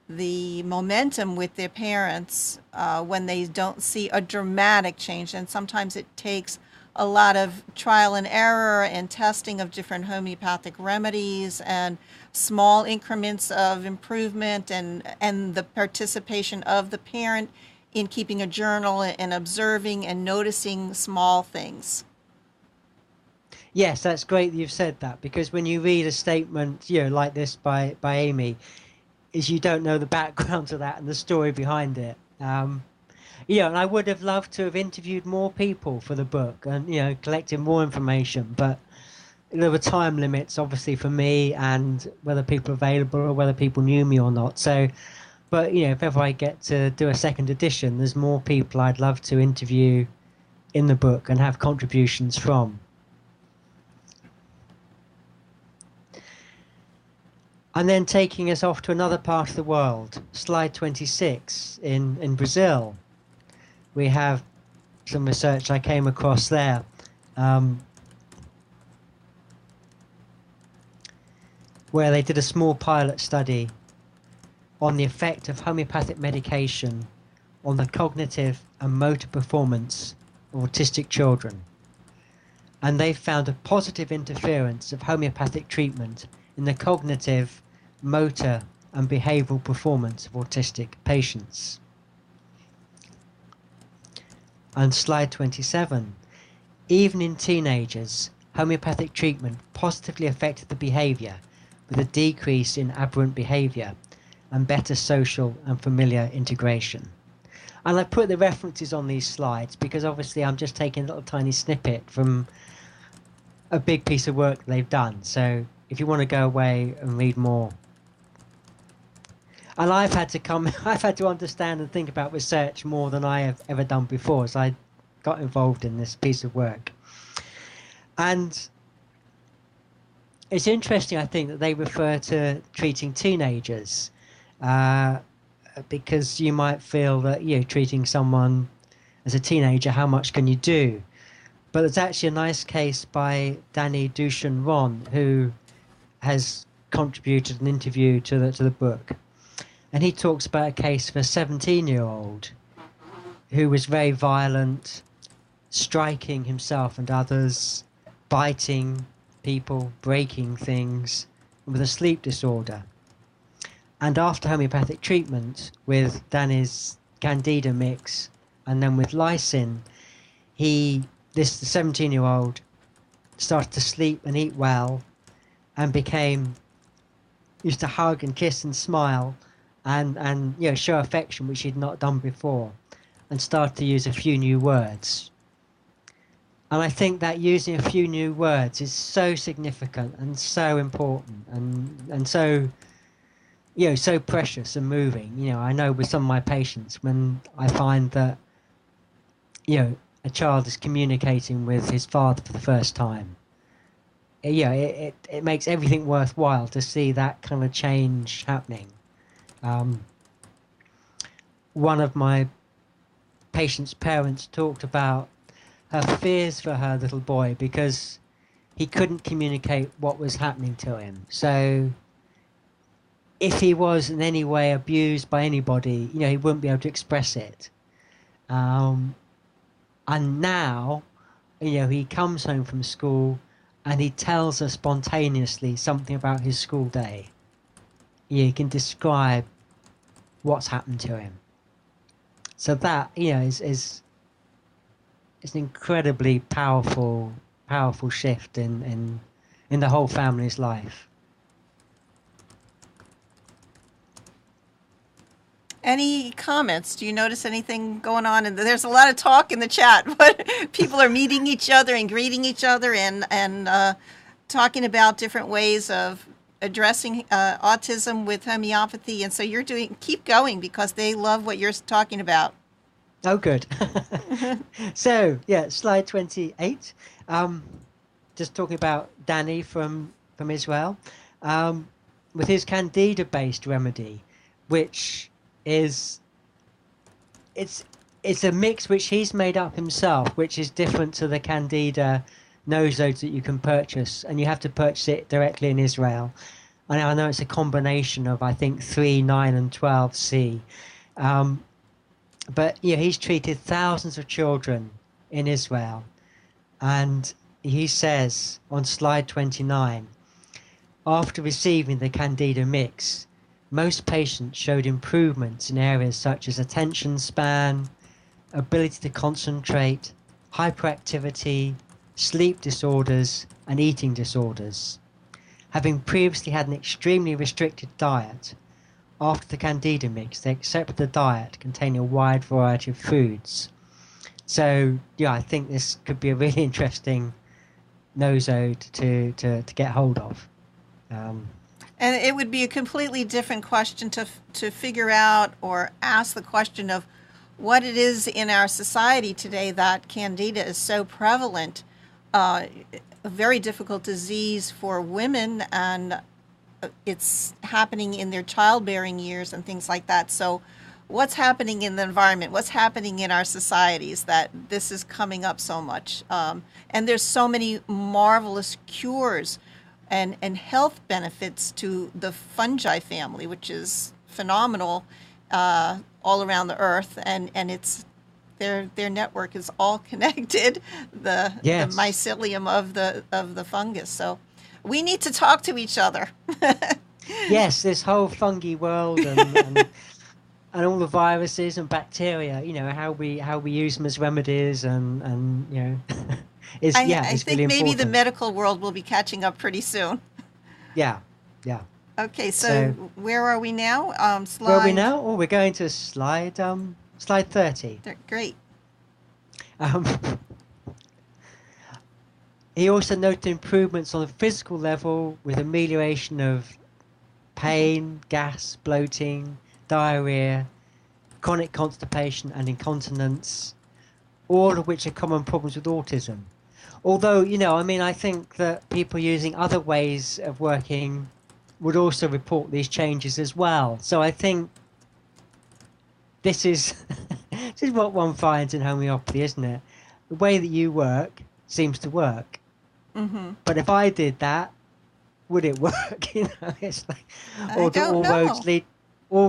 the momentum with their parents when they don't see a dramatic change. And sometimes it takes a lot of trial and error and testing of different homeopathic remedies and small increments of improvement, and the participation of the parent in keeping a journal and observing and noticing small things. Yes, that's great that you've said that, because when you read a statement, like this by Amy, is you don't know the background to that and the story behind it. And I would have loved to have interviewed more people for the book and, collected more information, but there were time limits, obviously, for me, and whether people are available or whether people knew me or not. So, but, if ever I get to do a second edition, there's more people I'd love to interview in the book and have contributions from. And then taking us off to another part of the world, slide 26, in Brazil. We have some research I came across there. Where they did a small pilot study on the effect of homeopathic medication on the cognitive and motor performance of autistic children. And they found a positive interference of homeopathic treatment in the cognitive, motor and behavioural performance of autistic patients. And slide 27. Even in teenagers, homeopathic treatment positively affected the behaviour, with a decrease in aberrant behaviour and better social and familiar integration. And I put the references on these slides because obviously I'm just taking a little tiny snippet from a big piece of work they've done. So if you want to go away and read more. And I've had to understand and think about research more than I have ever done before, so I got involved in this piece of work. And it's interesting, I think, that they refer to treating teenagers, because you might feel that, treating someone as a teenager, how much can you do? But there's actually a nice case by Danny Dushan-Ron, who has contributed an interview to the book. And he talks about a case of a 17-year-old who was very violent, striking himself and others, biting people, breaking things, with a sleep disorder. And after homeopathic treatment with Danny's Candida mix and then with lysine, the 17-year-old started to sleep and eat well and used to hug and kiss and smile and show affection, which he'd not done before, and started to use a few new words. And I think that using a few new words is so significant and so important and so, so precious and moving. I know with some of my patients, when I find that, a child is communicating with his father for the first time, it makes everything worthwhile to see that kind of change happening. One of my patient's parents talked about her fears for her little boy because he couldn't communicate what was happening to him. So if he was in any way abused by anybody, he wouldn't be able to express it. And now, he comes home from school and he tells us spontaneously something about his school day. He can describe what's happened to him. So that, is an incredibly powerful shift in the whole family's life. Any comments? Do you notice anything going on? And there's a lot of talk in the chat, but people are meeting each other and greeting each other and talking about different ways of addressing autism with homeopathy. And so keep going because they love what you're talking about. Oh, good. So, slide 28. Just talking about Danny from Israel, with his Candida-based remedy, which is it's a mix which he's made up himself, which is different to the Candida nosodes that you can purchase, and you have to purchase it directly in Israel. I know it's a combination of, I think, 3, 9, and 12C. But yeah, he's treated thousands of children in Israel. And he says on slide 29, after receiving the Candida mix, most patients showed improvements in areas such as attention span, ability to concentrate, hyperactivity, sleep disorders, and eating disorders. Having previously had an extremely restricted diet, after the Candida mix, they accepted a diet containing a wide variety of foods. So, yeah, I think this could be a really interesting nosode to get hold of. And it would be a completely different question to figure out or ask the question of what it is in our society today that Candida is so prevalent. A very difficult disease for women, and it's happening in their childbearing years and things like that. So what's happening in the environment? What's happening in our societies that this is coming up so much? And there's so many marvelous cures and health benefits to the fungi family, which is phenomenal all around the earth, and it's their network is all connected, the mycelium of the fungus. So we need to talk to each other. Yes, this whole fungi world and all the viruses and bacteria, how we use them as remedies and I it's think really maybe the important. medical world will be catching up pretty soon. Yeah. Okay, so where are we now? Slide. Where are we now? Oh, we're going to slide 30. Great. He also noted improvements on the physical level with amelioration of pain, gas, bloating, diarrhea, chronic constipation, and incontinence, all of which are common problems with autism. Although, I think that people using other ways of working would also report these changes as well. So I think this is this is what one finds in homeopathy, isn't it? The way that you work seems to work. Mm-hmm. But if I did that, would it work? It's like, or do all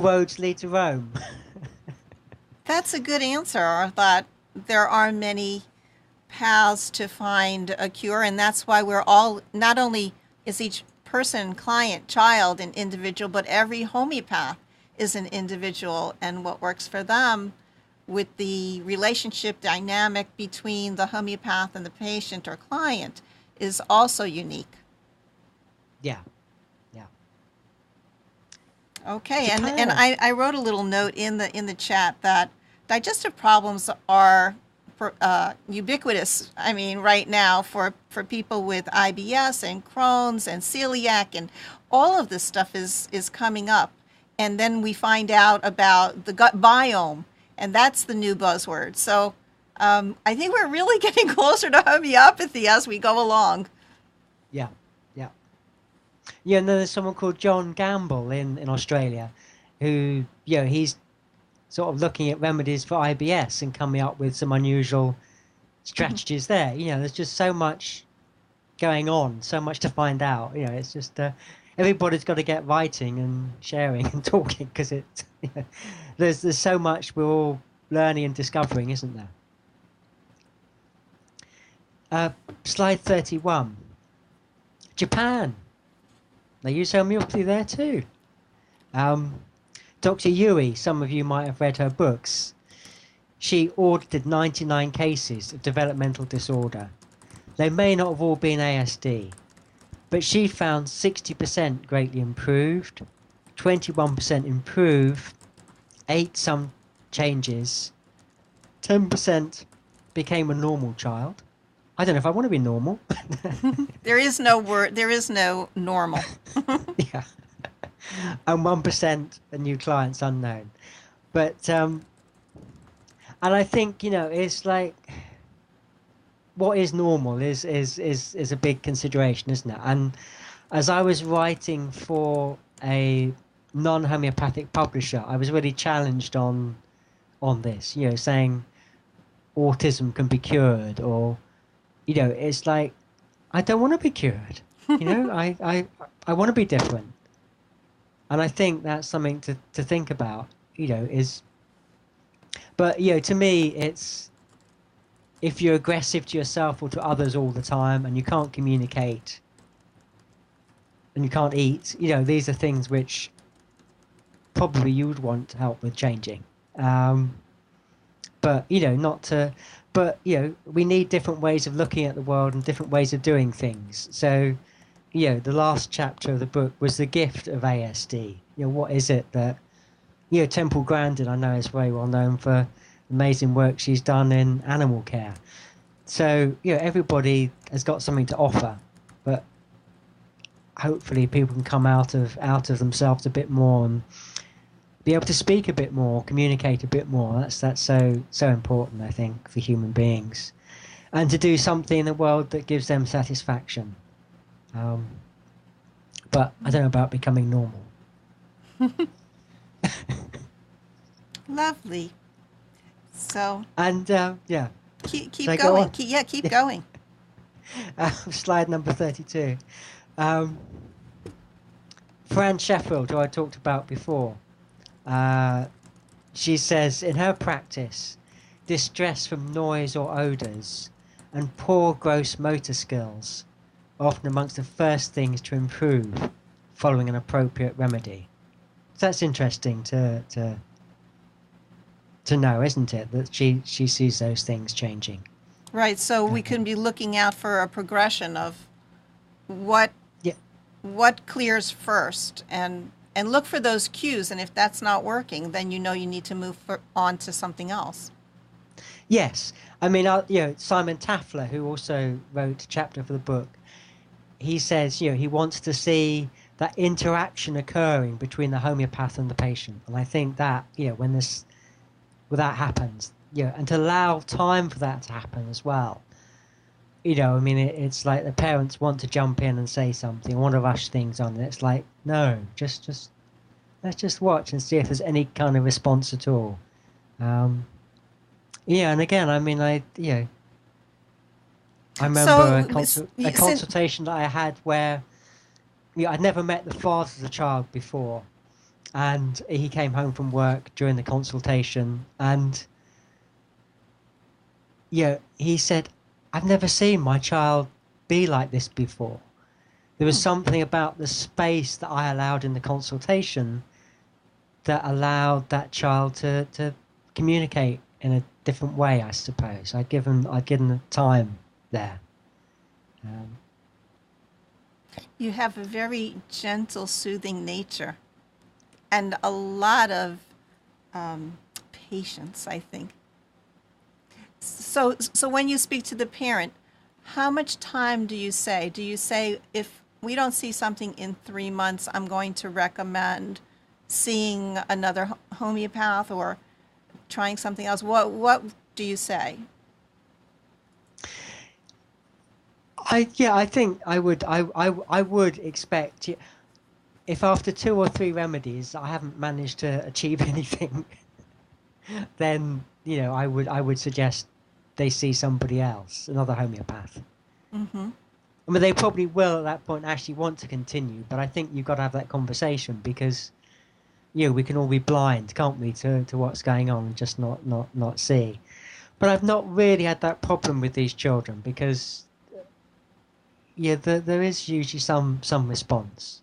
roads lead to Rome? That's a good answer, that there are many paths to find a cure, and that's why we're all, not only is each person, client, child an individual, but every homeopath is an individual, and what works for them with the relationship dynamic between the homeopath and the patient or client is also unique. Yeah. Okay, and I wrote a little note in the chat that digestive problems are ubiquitous. I mean, right now for people with IBS and Crohn's and celiac, and all of this stuff is coming up. And then we find out about the gut biome, and that's the new buzzword. So I think we're really getting closer to homeopathy as we go along. Yeah, and then there's someone called John Gamble in Australia who, he's sort of looking at remedies for IBS and coming up with some unusual strategies there. There's just so much going on, so much to find out. It's just everybody's got to get writing and sharing and talking, because there's so much we're all learning and discovering, isn't there? Slide 31. Japan. They use homeopathy there too. Dr. Yui, some of you might have read her books. She audited 99 cases of developmental disorder. They may not have all been ASD, but she found 60% greatly improved, 21% improved, 8 some changes, 10% became a normal child. I don't know if I want to be normal. There is no normal. Yeah. And 1% are new clients unknown. But and I think, it's like, what is normal is a big consideration, isn't it? And as I was writing for a non-homeopathic publisher, I was really challenged on this, saying autism can be cured, or it's like, I don't want to be cured. I want to be different. And I think that's something to think about, but, to me, it's if you're aggressive to yourself or to others all the time and you can't communicate and you can't eat, these are things which probably you would want help with changing. But, not to, but, we need different ways of looking at the world and different ways of doing things. So, the last chapter of the book was the gift of ASD. What is it that, Temple Grandin, I know, is very well known for amazing work she's done in animal care. So, everybody has got something to offer, but hopefully people can come out of themselves a bit more and be able to speak a bit more, communicate a bit more. That's so important, I think, for human beings, and to do something in the world that gives them satisfaction. But I don't know about becoming normal. Lovely. So. And yeah. Keep Should I going. go Keep going. Slide number 32. Fran Sheffield, who I talked about before, she says in her practice, distress from noise or odours and poor gross motor skills are often amongst the first things to improve following an appropriate remedy. So that's interesting to know, isn't it? That she sees those things changing. Right. So we can be looking out for a progression of what clears first, and look for those cues. And if that's not working, then you need to move on to something else. Yes, I mean, Simon Tafler, who also wrote a chapter for the book, he says, he wants to see that interaction occurring between the homeopath and the patient. And I think that, when that happens, and to allow time for that to happen as well. I mean, it's like the parents want to jump in and say something, want to rush things on. And it's like, no, just let's just watch and see if there's any kind of response at all. And again, I mean, I remember a consultation that I had where I'd never met the father of the child before, and he came home from work during the consultation, and he said, I've never seen my child be like this before. There was something about the space that I allowed in the consultation that allowed that child to communicate in a different way, I suppose. I'd given the time there. You have a very gentle, soothing nature, and a lot of patience, I think. So when you speak to the parent, how much time do you say? Do you say, if we don't see something in 3 months, I'm going to recommend seeing another homeopath or trying something else? What do you say? I think I would expect, if after 2 or 3 remedies I haven't managed to achieve anything, then I would suggest they see somebody else, another homeopath. Mm-hmm. I mean, they probably will at that point actually want to continue, but I think you've got to have that conversation, because we can all be blind, can't we, to what's going on and just not see. But I've not really had that problem with these children, because there is usually some response.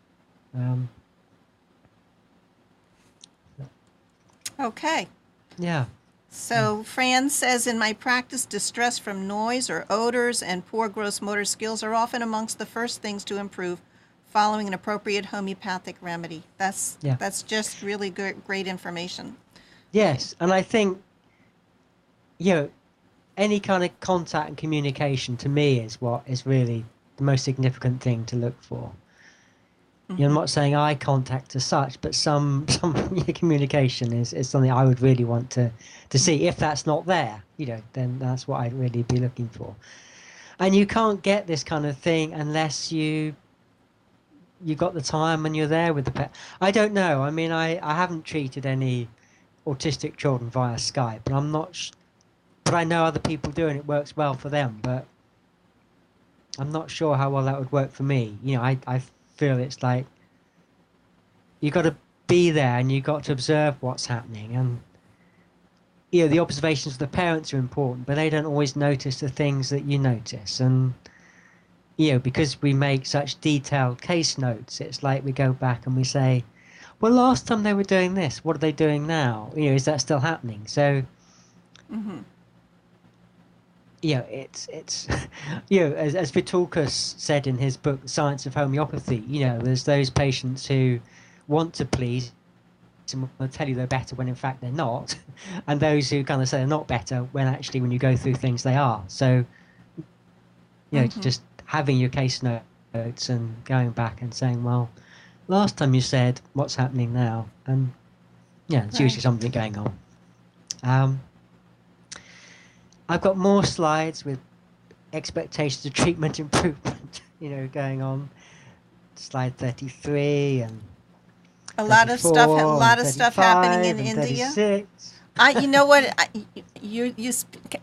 Okay. Yeah. So Fran says, in my practice, distress from noise or odors and poor gross motor skills are often amongst the first things to improve following an appropriate homeopathic remedy. That's just really great information. Yes, and I think, any kind of contact and communication to me is what is really the most significant thing to look for. Mm-hmm. I'm not saying eye contact as such, but some communication is something I would really want to see. If that's not there, then that's what I'd really be looking for. And you can't get this kind of thing unless you got the time and you're there with the pet. I don't know. I mean, I haven't treated any autistic children via Skype, but I'm not. But I know other people do, and it works well for them. But I'm not sure how well that would work for me. I feel it's like you got to be there and you got to observe what's happening, and the observations of the parents are important, but they don't always notice the things that you notice. And because we make such detailed case notes, it's like we go back and we say, well, last time they were doing this, what are they doing now? Is that still happening? So Mm-hmm. it's as Vitulcus said in his book, The Science of Homeopathy, there's those patients who want to please and will tell you they're better when in fact they're not, and those who kind of say they're not better when actually when you go through things they are. So Mm-hmm. just having your case notes and going back and saying, well, last time you said what's happening now, and it's usually something going on. I've got more slides with expectations of treatment improvement going on. Slide 33 and A lot of stuff. A lot of stuff happening in and India. 36. You know what?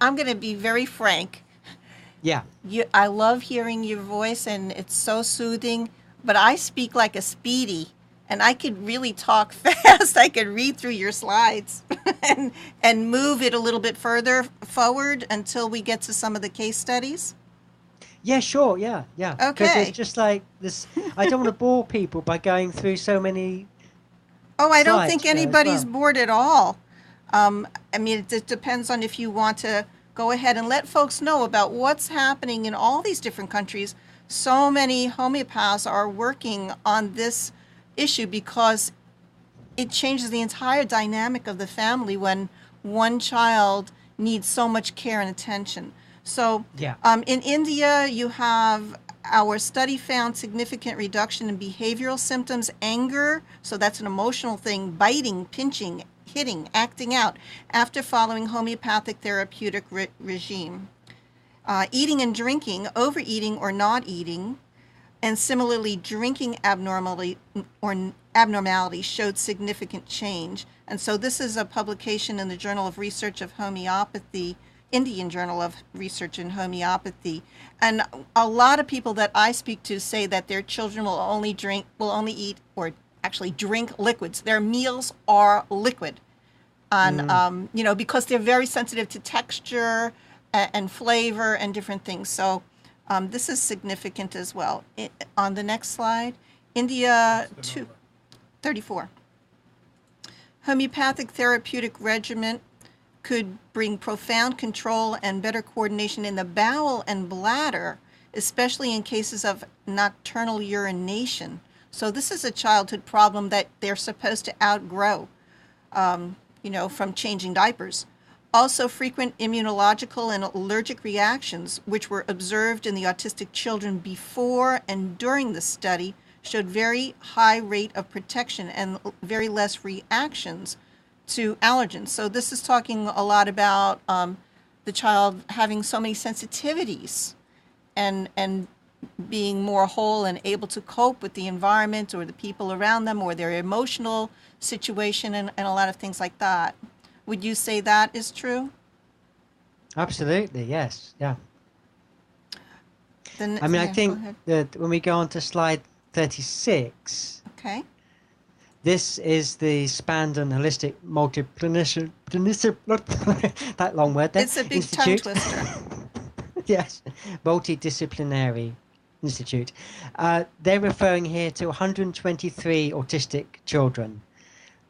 I'm going to be very frank. Yeah. I love hearing your voice, and it's so soothing. But I speak like a speedy, and I could really talk fast. I could read through your slides and move it a little bit further forward until we get to some of the case studies. Yeah, sure. Yeah. Because Okay. it's just like this. I don't want to bore people by going through so many. Oh, I don't think slides, as anybody's well. bored at all. I mean, it depends on if you want to go ahead and let folks know about what's happening in all these different countries. So many homeopaths are working on this issue because it changes the entire dynamic of the family when one child needs so much care and attention. So Yeah. in India, you have our study found significant reduction in behavioral symptoms, anger, so that's an emotional thing, biting, pinching, hitting, acting out, after following homeopathic therapeutic regime. Eating and drinking, overeating or not eating, and similarly drinking abnormality showed significant change. And so this is a publication in the Journal of Research of Homeopathy, Indian Journal of Research in Homeopathy. And a lot of people that I speak to say that their children will only eat or actually drink liquids. Their meals are liquid. And, because they're very sensitive to texture and flavor and different things. So this is significant as well. On the next slide, India 34. Homeopathic therapeutic regimen could bring profound control and better coordination in the bowel and bladder, especially in cases of nocturnal urination. So this is a childhood problem that they're supposed to outgrow, from changing diapers. Also, frequent immunological and allergic reactions, which were observed in the autistic children before and during the study, showed very high rate of protection and very less reactions to allergens. So this is talking a lot about the child having so many sensitivities and being more whole and able to cope with the environment or the people around them or their emotional situation and a lot of things like that. Would you say that is true? Absolutely. Yes. Yeah. Then, I mean, I go think ahead. that when we go on to slide 36, Okay. this is the Spandon Holistic that long word there. It's a big tongue Institute. twister. Yes, Multidisciplinary Institute. They're referring here to 123 autistic children.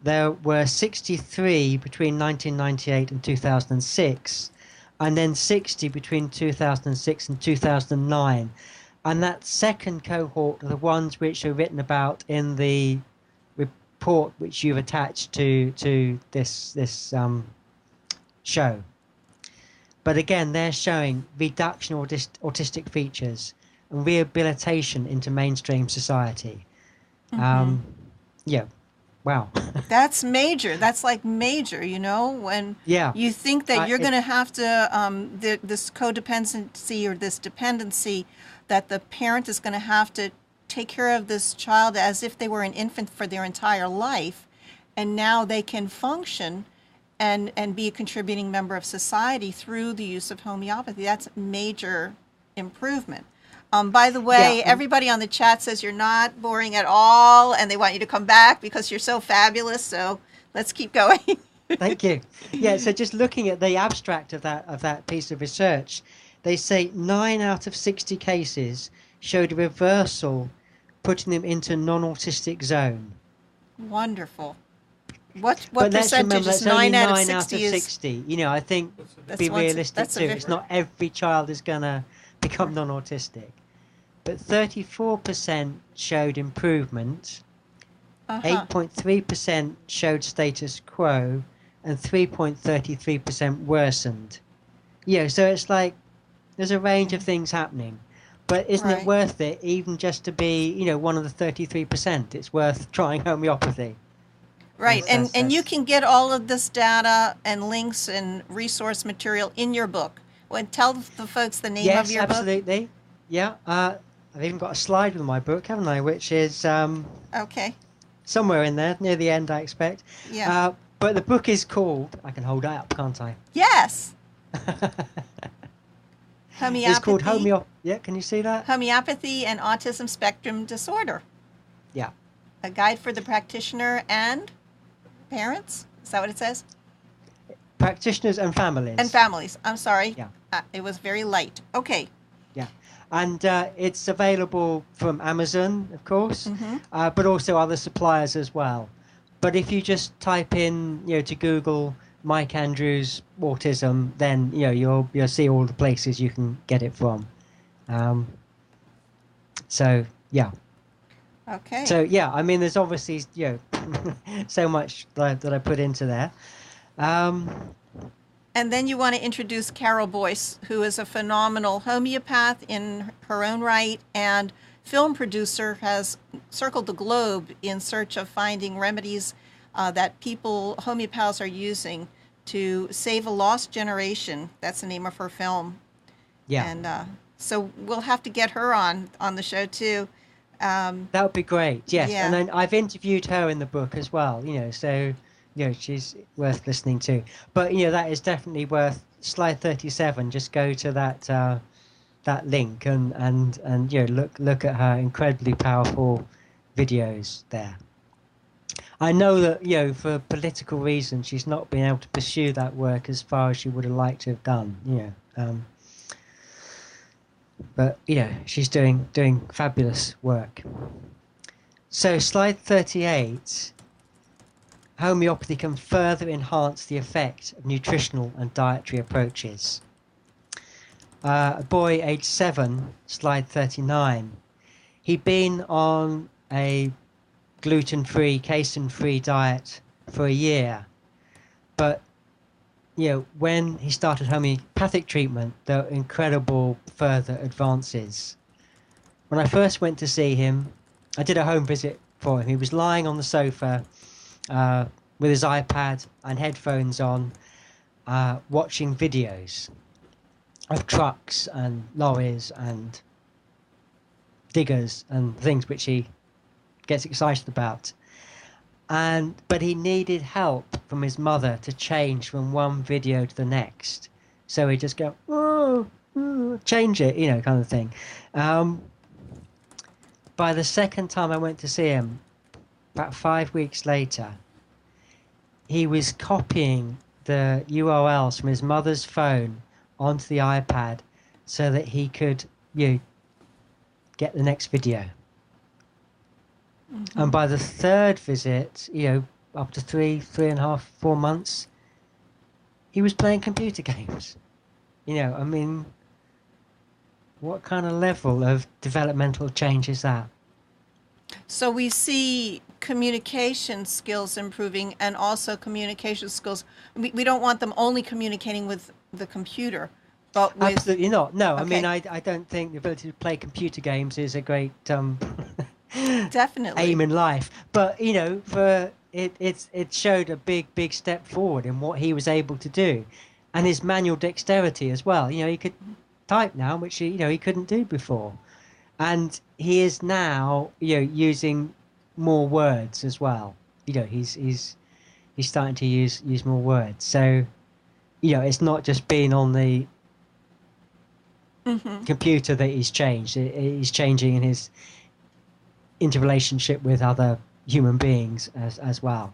There were 63 between 1998 and 2006, and then 60 between 2006 and 2009. And that second cohort are the ones which are written about in the report which you've attached to this show. But again, they're showing reduction of autistic features and rehabilitation into mainstream society. Yeah, wow. That's major. That's like major, when Yeah. you think that you're It- going to have to, this codependency or this dependency, that the parent is going to have to take care of this child as if they were an infant for their entire life. And now they can function and be a contributing member of society through the use of homeopathy. That's major improvement. By the way, Yeah, everybody on the chat says you're not boring at all, and they want you to come back because you're so fabulous. So let's keep going. thank you. Yeah, so just looking at the abstract of that piece of research, they say 9 out of 60 cases showed a reversal, putting them into non-autistic zone. Wonderful. What But let's percentage remember is that's only 9 out of 9 out 60 of is 60. You know, I think be realistic that's too. It's not every child is gonna become non-autistic. But 34% showed improvement, uh-huh. 8.3% showed status quo, and 3.33% worsened. Yeah, so it's like there's a range of things happening. But isn't it Right. worth it even just to be, one of the 33%? It's worth trying homeopathy. Right. And you That's can get all of this data and links and resource material in your book. Well, tell the folks the name of yes, your book. absolutely. Yeah, I've even got a slide with my book, haven't I? Which is Okay. somewhere in there, near the end, I expect. Yeah. But the book is called, I can hold it up, can't I? Yes. It's called Homeopathy. Yeah, can you see that? Homeopathy and Autism Spectrum Disorder. Yeah. A guide for the practitioner and parents. Is that what it says? Practitioners and families. And families. I'm sorry. Yeah. It was very light. Okay. Yeah. And it's available from Amazon, of course, Mm-hmm. but also other suppliers as well. But if you just type in, to Google Mike Andrews autism, then you'll see all the places you can get it from. So yeah. Okay. So yeah, I mean, there's obviously so much that I put into there. And then you want to introduce Carol Boyce, who is a phenomenal homeopath in her own right and film producer, has circled the globe in search of finding remedies that homeopaths are using to save a lost generation. That's the name of her film. Yeah. And so we'll have to get her on the show too. That would be great. Yes. Yeah. And then I've interviewed her in the book as well, so she's worth listening to. But that is definitely worth slide 37. Just go to that link and look at her incredibly powerful videos there. I know that for political reasons she's not been able to pursue that work as far as she would have liked to have done. But she's doing fabulous work. So slide 38. Homeopathy can further enhance the effect of nutritional and dietary approaches. A boy aged 7, slide 39. He'd been on a gluten-free, casein-free diet for a year, but when he started homeopathic treatment, there were incredible further advances. When I first went to see him, I did a home visit for him. He was lying on the sofa with his iPad and headphones on, watching videos of trucks and lorries and diggers and things which he gets excited about. But he needed help from his mother to change from one video to the next. So he'd just go, change it, kind of thing. By the second time I went to see him, about 5 weeks later, he was copying the URLs from his mother's phone onto the iPad so that he could get the next video. Mm-hmm. And by the third visit, up to 3.5, 4 months, he was playing computer games. I mean, what kind of level of developmental change is that? So we see communication skills improving and also communication skills. We don't want them only communicating with the computer, but with... Absolutely not. No, Okay. I mean, I don't think the ability to play computer games is a great Definitely aim in life. But, it showed a big step forward in what he was able to do. And his manual dexterity as well. He could type now, which he couldn't do before. And he is now, using more words as well. He's starting to use more words. So, it's not just being on the computer that he's changed. He's changing in his interrelationship with other human beings as well.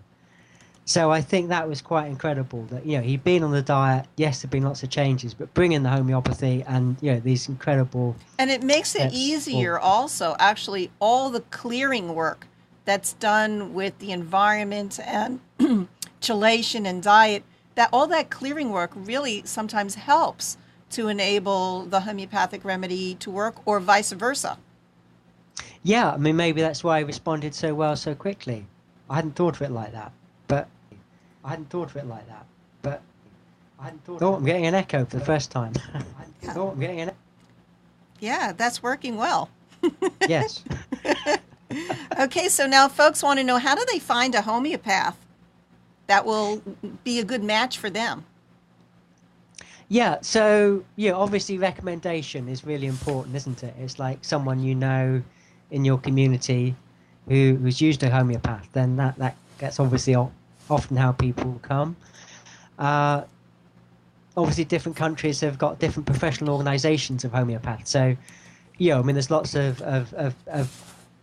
So I think that was quite incredible that, he'd been on the diet. Yes, there'd been lots of changes, but bring in the homeopathy and, these incredible And it makes it steps easier forward. also, actually, all the clearing work that's done with the environment and chelation and diet, that all that clearing work really sometimes helps to enable the homeopathic remedy to work, or vice versa. Yeah, I mean, maybe that's why he responded so well so quickly. I hadn't thought of it like that, but I hadn't thought of it like that, but I hadn't thought. Oh, I'm getting an echo for the first time. Oh, I'm getting an. Yeah, that's working well. Yes. Okay, so now folks want to know, how do they find a homeopath that will be a good match for them? Yeah, so obviously recommendation is really important, isn't it? It's like someone in your community who's used a homeopath, then that's obviously often how people come. Obviously different countries have got different professional organizations of homeopaths. So, I mean, there's lots of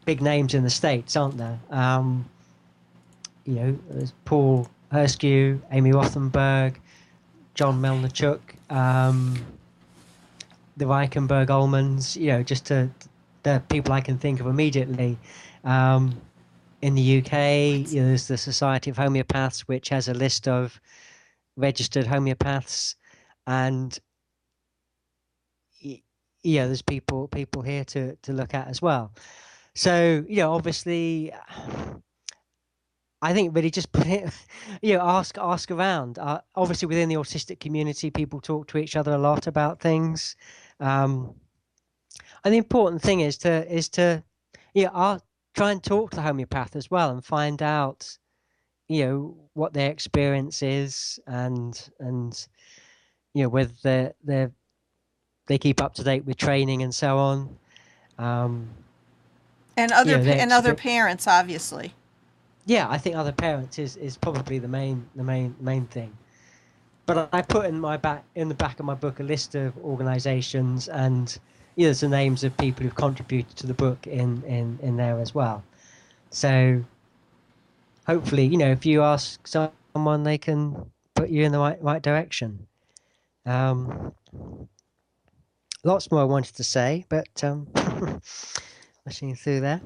big names in the States, aren't there? There's Paul Herskew, Amy Rothenberg, John Melnichuk, the Reichenberg Ullmans, just the people I can think of immediately. In the UK, there's the Society of Homeopaths, which has a list of registered homeopaths, and there's people here to look at as well. So obviously, I think really just put it, ask around. Obviously, within the autistic community, people talk to each other a lot about things, and the important thing is to try and talk to the homeopath as well and find out, what their experience is, and whether they keep up to date with training and so on. And other parents, obviously. Yeah, I think other parents is probably the main thing. But I put in the back of my book a list of organisations, and there's the names of people who've contributed to the book in there as well. So hopefully, if you ask someone, they can put you in the right direction. Lots more I wanted to say, but listening through there.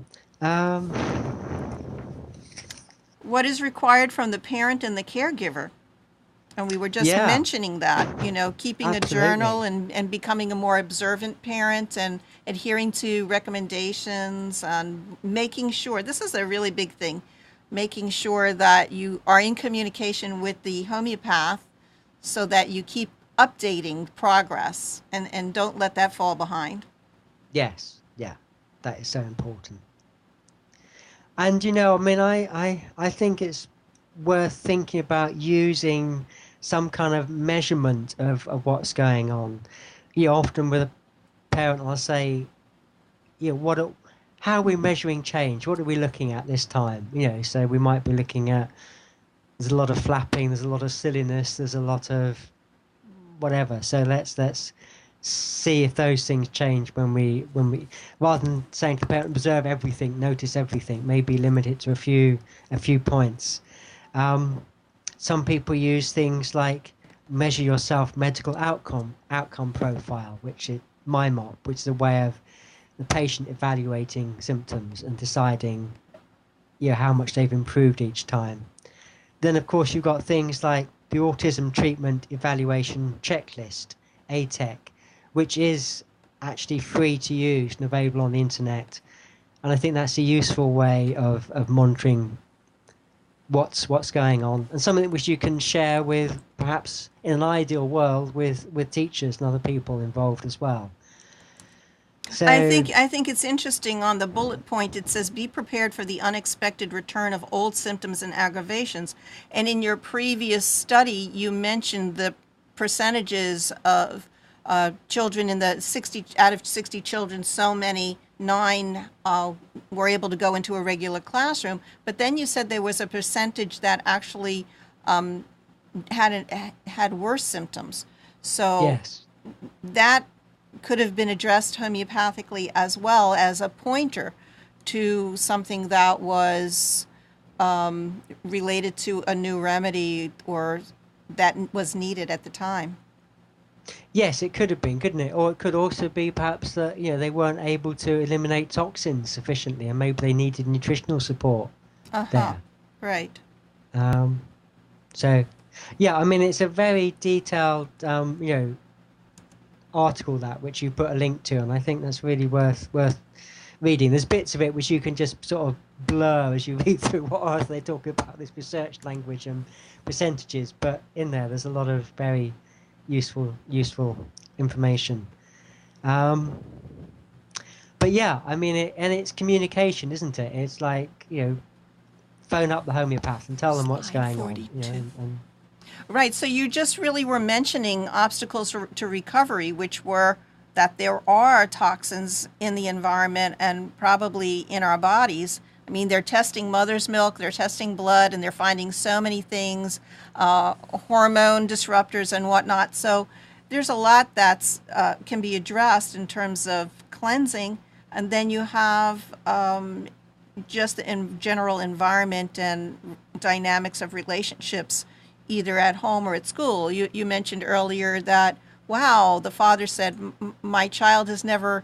What is required from the parent and the caregiver? And we were just mentioning that, keeping a journal and becoming a more observant parent and adhering to recommendations and making sure, this is a really big thing, making sure that you are in communication with the homeopath so that you keep updating progress and don't let that fall behind. Yes, yeah, that is so important. And I mean, I think it's worth thinking about using some kind of measurement of what's going on. Often with a parent, I'll say, how are we measuring change? What are we looking at this time? So we might be looking at, there's a lot of flapping, there's a lot of silliness, there's a lot of whatever. So let's see if those things change when we rather than saying to the parent, observe everything, notice everything, maybe limit it to a few points. Some people use things like measure your medical outcome profile, which is MIMOP, which is a way of the patient evaluating symptoms and deciding how much they've improved each time. Then of course you've got things like the Autism Treatment Evaluation Checklist, ATEC, which is actually free to use and available on the internet. And I think that's a useful way of monitoring what's going on, and something which you can share with, perhaps in an ideal world, with teachers and other people involved as well. So I think it's interesting, on the bullet point it says, be prepared for the unexpected return of old symptoms and aggravations. And in your previous study, you mentioned the percentages of children in the 60 out of 60 children, so many, 9 were able to go into a regular classroom. But then you said there was a percentage that actually had worse symptoms. So yes, that could have been addressed homeopathically as well as a pointer to something that was related to a new remedy or that was needed at the time. Yes, it could have been, couldn't it? Or it could also be perhaps that, they weren't able to eliminate toxins sufficiently, and maybe they needed nutritional support there. Right. So, yeah, I mean, it's a very detailed, article that which you put a link to, and I think that's really worth reading. There's bits of it which you can just sort of blur as you read through what are they talking about, this research language and percentages, but in there's a lot of very useful information. But yeah, I mean, it's communication, isn't it? It's like, phone up the homeopath and tell them what's Slide going 42. on. And Right. So you just really were mentioning obstacles to recovery, which were that there are toxins in the environment and probably in our bodies. I mean, they're testing mother's milk, they're testing blood, and they're finding so many things, hormone disruptors and whatnot. So there's a lot that's can be addressed in terms of cleansing. And then you have just the general environment and dynamics of relationships, either at home or at school. You mentioned earlier that, wow, the father said, my child has never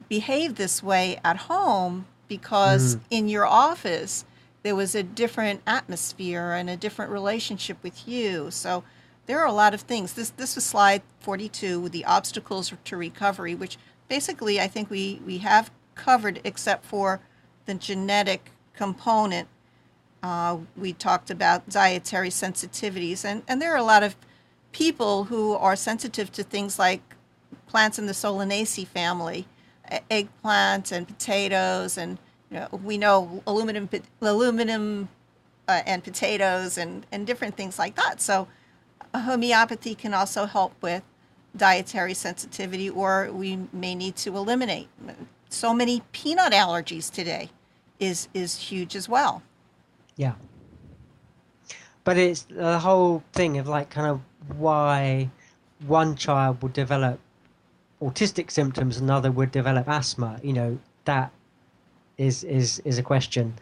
behaved this way at home because in your office there was a different atmosphere and a different relationship with you. So there are a lot of things. This was slide 42 with the obstacles to recovery, which basically I think we have covered except for the genetic component. We talked about dietary sensitivities, and there are a lot of people who are sensitive to things like plants in the Solanaceae family, eggplant and potatoes, and we know aluminum and potatoes and different things like that. So homeopathy can also help with dietary sensitivity, or we may need to eliminate. So many peanut allergies today is huge as well. yeah. But it's the whole thing of like kind of why one child would develop autistic symptoms, another would develop asthma. That is a question.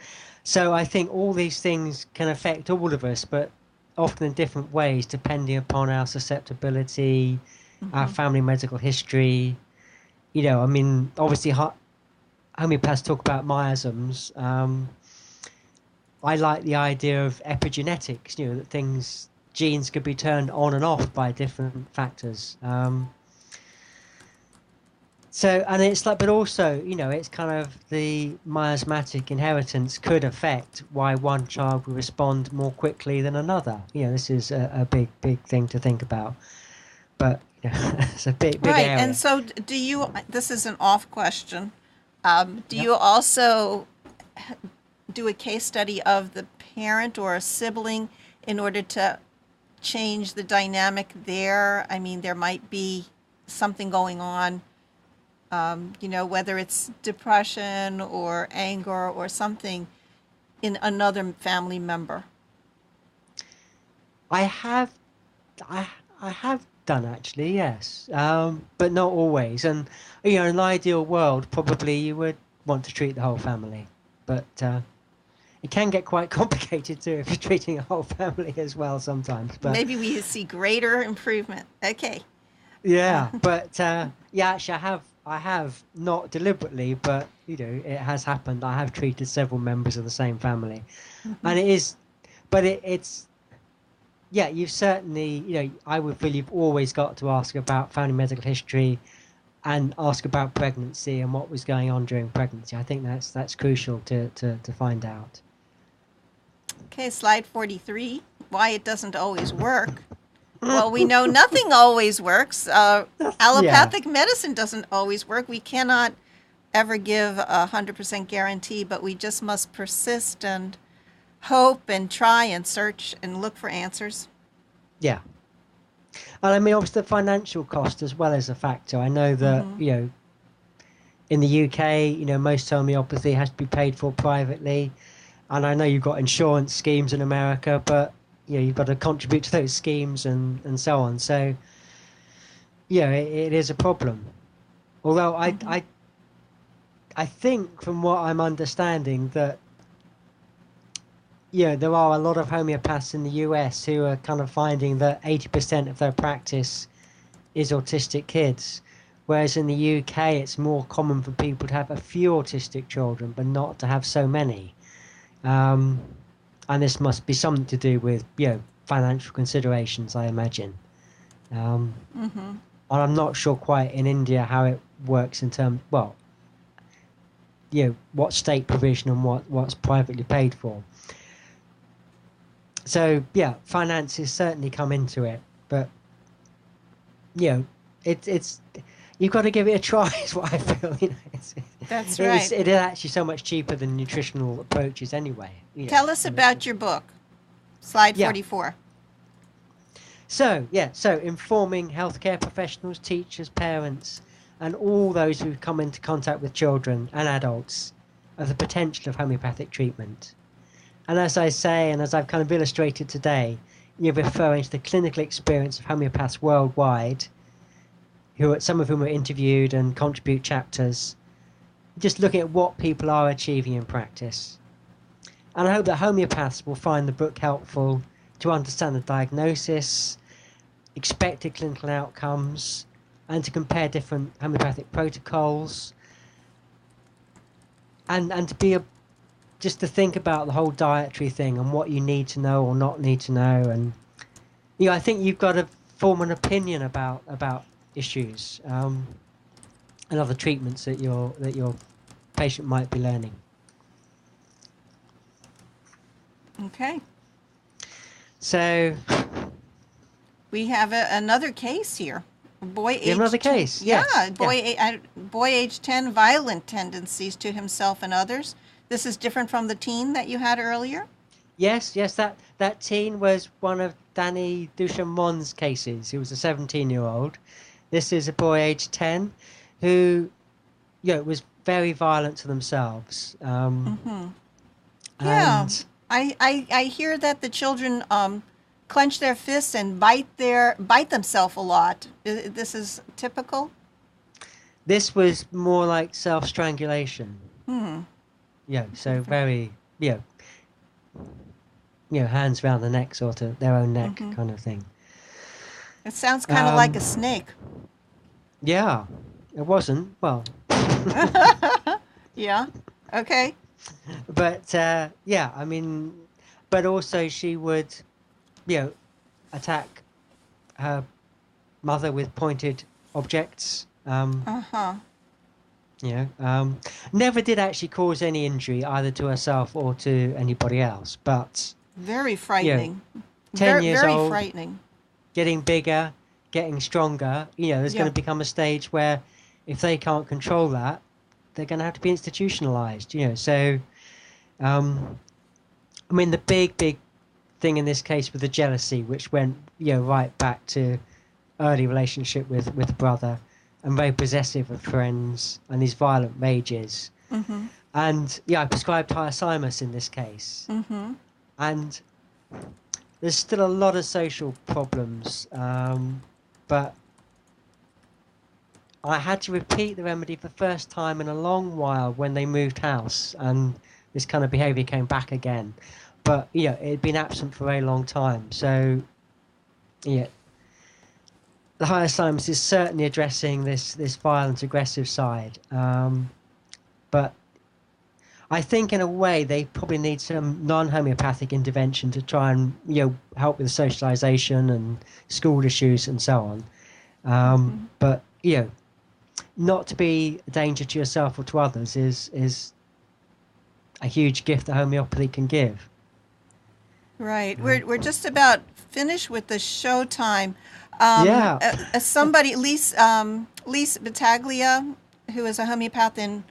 So I think all these things can affect all of us, but often in different ways, depending upon our susceptibility, our family medical history. I mean, obviously, homeopaths talk about miasms. I like the idea of epigenetics, that genes could be turned on and off by different factors. And it's like, but also, it's kind of the miasmatic inheritance could affect why one child will respond more quickly than another. This is a big thing to think about. But it's a big Right. area. And so do you, this is an off question, do you also do a case study of the parent or a sibling in order to change the dynamic there? I mean, there might be something going on, whether it's depression or anger or something in another family member. I have done actually, yes, but not always. And in an ideal world, probably you would want to treat the whole family, but it can get quite complicated too if you're treating a whole family as well sometimes. But Maybe we see greater improvement. Okay. yeah, but actually, I have not deliberately, but it has happened. I have treated several members of the same family, and it is, but it's. Yeah, you've certainly, I would feel you've always got to ask about family medical history and ask about pregnancy and what was going on during pregnancy. I think that's crucial to find out. Okay, slide 43, why it doesn't always work. Well, we know nothing always works. Allopathic medicine doesn't always work. We cannot ever give 100% guarantee, but we just must persist and hope and try and search and look for answers. Yeah. And I mean, obviously the financial cost as well as a factor. I know that, in the UK, most homeopathy has to be paid for privately. And I know you've got insurance schemes in America, but, you've got to contribute to those schemes and so on. So, it is a problem. Although I think from what I'm understanding that there are a lot of homeopaths in the US who are kind of finding that 80% of their practice is autistic kids, whereas in the UK it's more common for people to have a few autistic children but not to have so many. And this must be something to do with financial considerations, I imagine. And I'm not sure quite in India how it works in terms, what state provision and what's privately paid for. So finances certainly come into it, but it's you've got to give it a try. Is what I feel. That's right. It is actually so much cheaper than nutritional approaches anyway. Tell us about your book. Slide 44. So informing healthcare professionals, teachers, parents, and all those who come into contact with children and adults of the potential of homeopathic treatment. And as I say, and as I've kind of illustrated today, you're referring to the clinical experience of homeopaths worldwide, some of whom are interviewed and contribute chapters, just looking at what people are achieving in practice. And I hope that homeopaths will find the book helpful to understand the diagnosis, expected clinical outcomes, and to compare different homeopathic protocols, and to be just to think about the whole dietary thing and what you need to know or not need to know. And I think you've got to form an opinion about issues and other treatments that your patient might be learning. Okay. So we have another case here. A boy aged another case. Yes. Yeah, boy age 10, violent tendencies to himself and others. This is different from the teen that you had earlier? Yes, that teen was one of Danny Duchamon's cases. He was a 17-year-old. This is a boy aged 10 who was very violent to themselves. Yeah. And I hear that the children clench their fists and bite themselves a lot. This is typical? this was more like self-strangulation. So very, hands around the neck, sort of, their own neck kind of thing. It sounds kind of like a snake. Yeah, it wasn't. Well, Yeah. Okay. but I mean, but also she would, attack her mother with pointed objects. Never did actually cause any injury either to herself or to anybody else. But Very frightening. 10 years very old, frightening. getting bigger, getting stronger. There's going to become a stage where if they can't control that, they're going to have to be institutionalized. So I mean, the big thing in this case was the jealousy, which went right back to early relationship with the brother, and very possessive of friends, and these violent rages. And I prescribed hypersensitivity in this case. And there's still a lot of social problems, but I had to repeat the remedy for the first time in a long while when they moved house, and this kind of behaviour came back again. But it had been absent for a very long time. So the higher science is certainly addressing this violent, aggressive side. But I think in a way they probably need some non-homeopathic intervention to try and help with the socialization and school issues and so on. But not to be a danger to yourself or to others is a huge gift that homeopathy can give. Right. We're just about finished with the show time. Somebody, Lise Battaglia, who is a homeopath in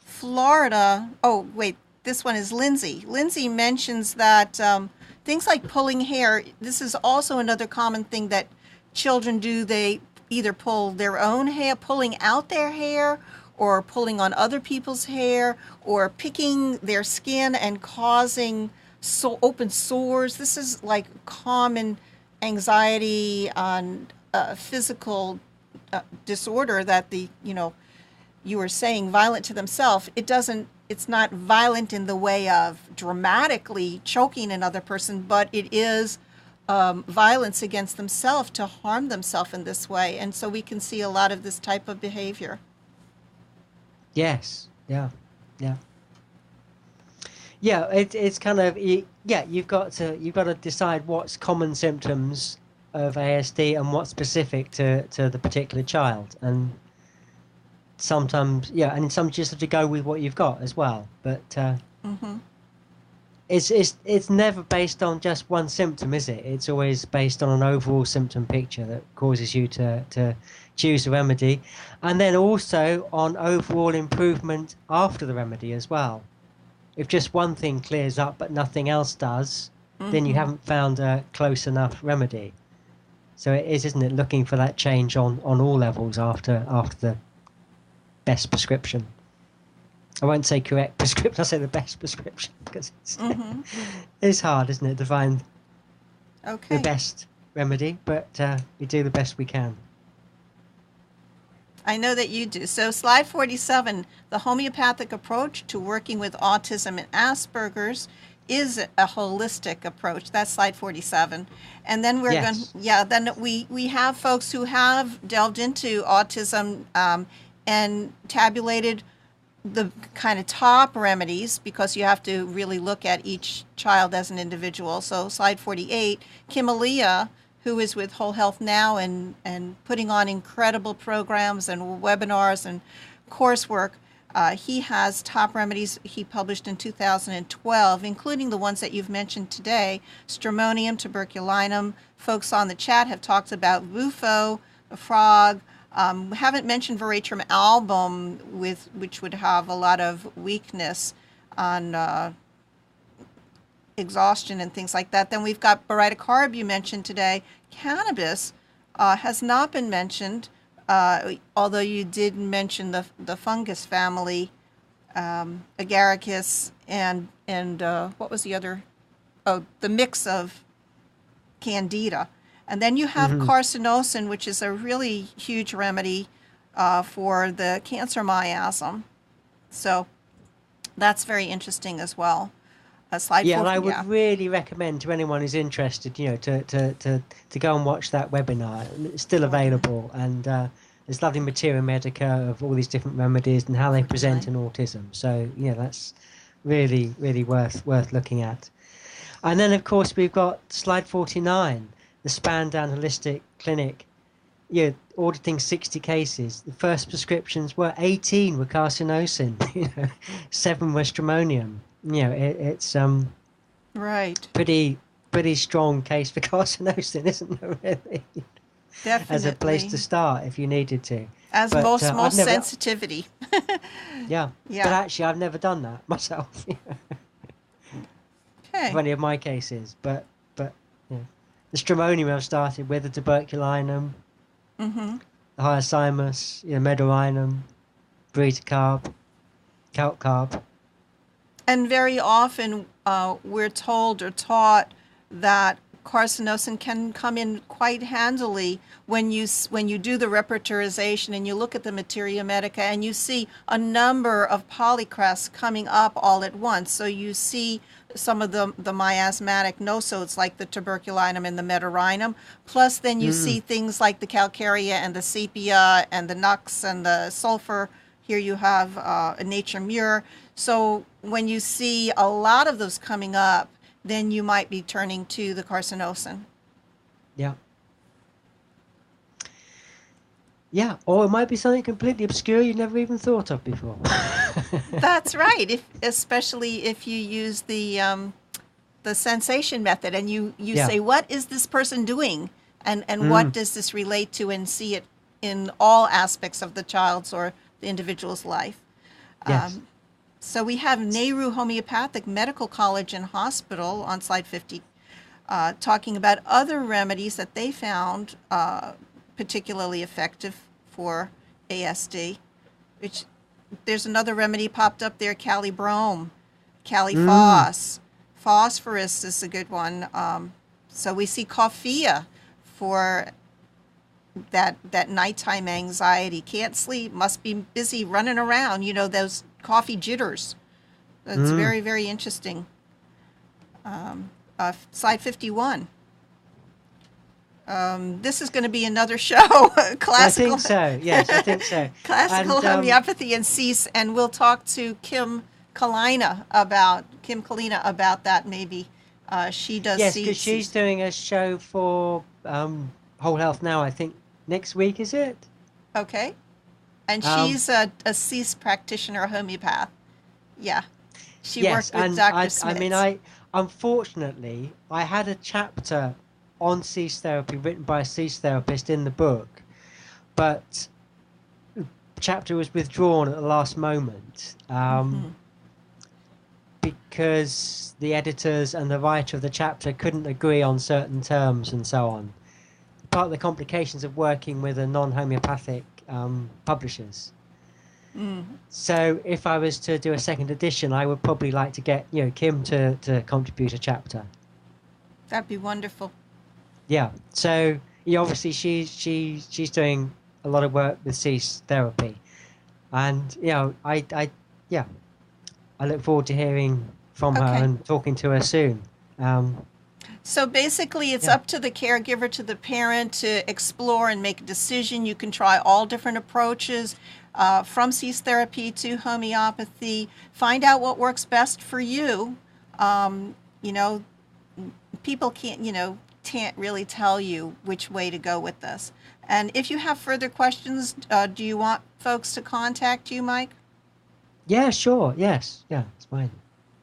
Florida. Oh, wait, this one is Lindsay. Lindsay mentions that things like pulling hair, this is also another common thing that children do. They either pull their own hair, pulling out their hair, or pulling on other people's hair, or picking their skin and causing open sores. This is like common anxiety and physical disorder that the you were saying, violent to themselves, it's not violent in the way of dramatically choking another person, but it is violence against themselves to harm themselves in this way. And so we can see a lot of this type of behavior. Yes. Yeah. Yeah. Yeah. It's kind of, yeah. You've got to decide what's common symptoms of ASD and what's specific to the particular child, and sometimes, yeah, and some just have to go with what you've got as well. But it's never based on just one symptom, is it? It's always based on an overall symptom picture that causes you to choose a remedy, and then also on overall improvement after the remedy as well. If just one thing clears up but nothing else does, then you haven't found a close enough remedy. So it is, isn't it, looking for that change on all levels after the best prescription. I won't say correct prescription, I'll say the best prescription, because it's hard, isn't it, to find the best remedy, but we do the best we can. I know that you do. So slide 47, the homeopathic approach to working with autism and Asperger's is a holistic approach. That's slide 47. And then we're going, then we have folks who have delved into autism and tabulated the kind of top remedies, because you have to really look at each child as an individual. So slide 48, Kim Aaliyah, who is with Whole Health Now and putting on incredible programs and webinars and coursework. He has top remedies he published in 2012, including the ones that you've mentioned today, stramonium, tuberculinum. Folks on the chat have talked about bufo, frog. Haven't mentioned veratrum album, which would have a lot of weakness on exhaustion and things like that. Then we've got barytocarb you mentioned today. Cannabis has not been mentioned, although you did mention the fungus family, agaricus and what was the other? Oh, the mix of candida. And then you have carcinosin, which is a really huge remedy for the cancer miasm. So that's very interesting as well. Slide 4, and I would really recommend to anyone who's interested, to go and watch that webinar. It's still available, and there's lovely materia medica of all these different remedies and how they present in autism. So that's really, really worth looking at. And then, of course, we've got slide 49, the Span Down Holistic Clinic. Auditing 60 cases. The first prescriptions were 18 were carcinosin, 7 were stramonium. It's right. Pretty strong case for carcinosin, isn't there, really? Definitely. As a place to start if you needed to. As most sensitivity. Yeah. But actually, I've never done that myself. Okay. For any of my cases, but the stramonium I've started with, the tuberculinum, the hyoscyamus, medarinum, barytocarb, calcarb. And very often we're told or taught that carcinosin can come in quite handily when you do the repertorization and you look at the materia medica and you see a number of polycrests coming up all at once. So you see some of the miasmatic nosodes like the tuberculinum and the medarinum, plus then you see things like the calcarea and the sepia and the nux and the sulfur. Here you have a nature mur. So when you see a lot of those coming up, then you might be turning to the carcinosin. Yeah, or it might be something completely obscure you've never even thought of before. That's right, especially if you use the sensation method and you say, what is this person doing? And what does this relate to, and see it in all aspects of the child's or the individual's life. Yes. So we have Nehru Homeopathic Medical College and Hospital on slide 50, talking about other remedies that they found particularly effective for ASD. Which there's another remedy popped up there, calibrome, califos, phosphorus is a good one. So we see coffea for that nighttime anxiety, can't sleep, must be busy running around, those coffee jitters. It's very, very interesting. Slide 51. This is going to be another show, classical. I think so. Yes, I think so. Classical And, homeopathy and cease, and we'll talk to Kim Kalina about that maybe. She does yes, cease. because she's doing a show for Whole Health Now. I think next week, is it? Okay. And she's a cease practitioner, a homeopath. Yeah. She worked with Dr. Smith. I mean, unfortunately, I had a chapter on cease therapy written by a cease therapist in the book, but the chapter was withdrawn at the last moment because the editors and the writer of the chapter couldn't agree on certain terms and so on. Part of the complications of working with a non-homeopathic publishers. So if I was to do a second edition, I would probably like to get Kim to contribute a chapter. That'd be wonderful. Yeah. So obviously she's doing a lot of work with cease therapy, and I look forward to hearing from her and talking to her soon. So basically, it's up to the caregiver, to the parent, to explore and make a decision. You can try all different approaches, from cease therapy to homeopathy. Find out what works best for you. People can't really tell you which way to go with this. And if you have further questions, do you want folks to contact you, Mike? Yeah, sure. Yes. Yeah, it's fine.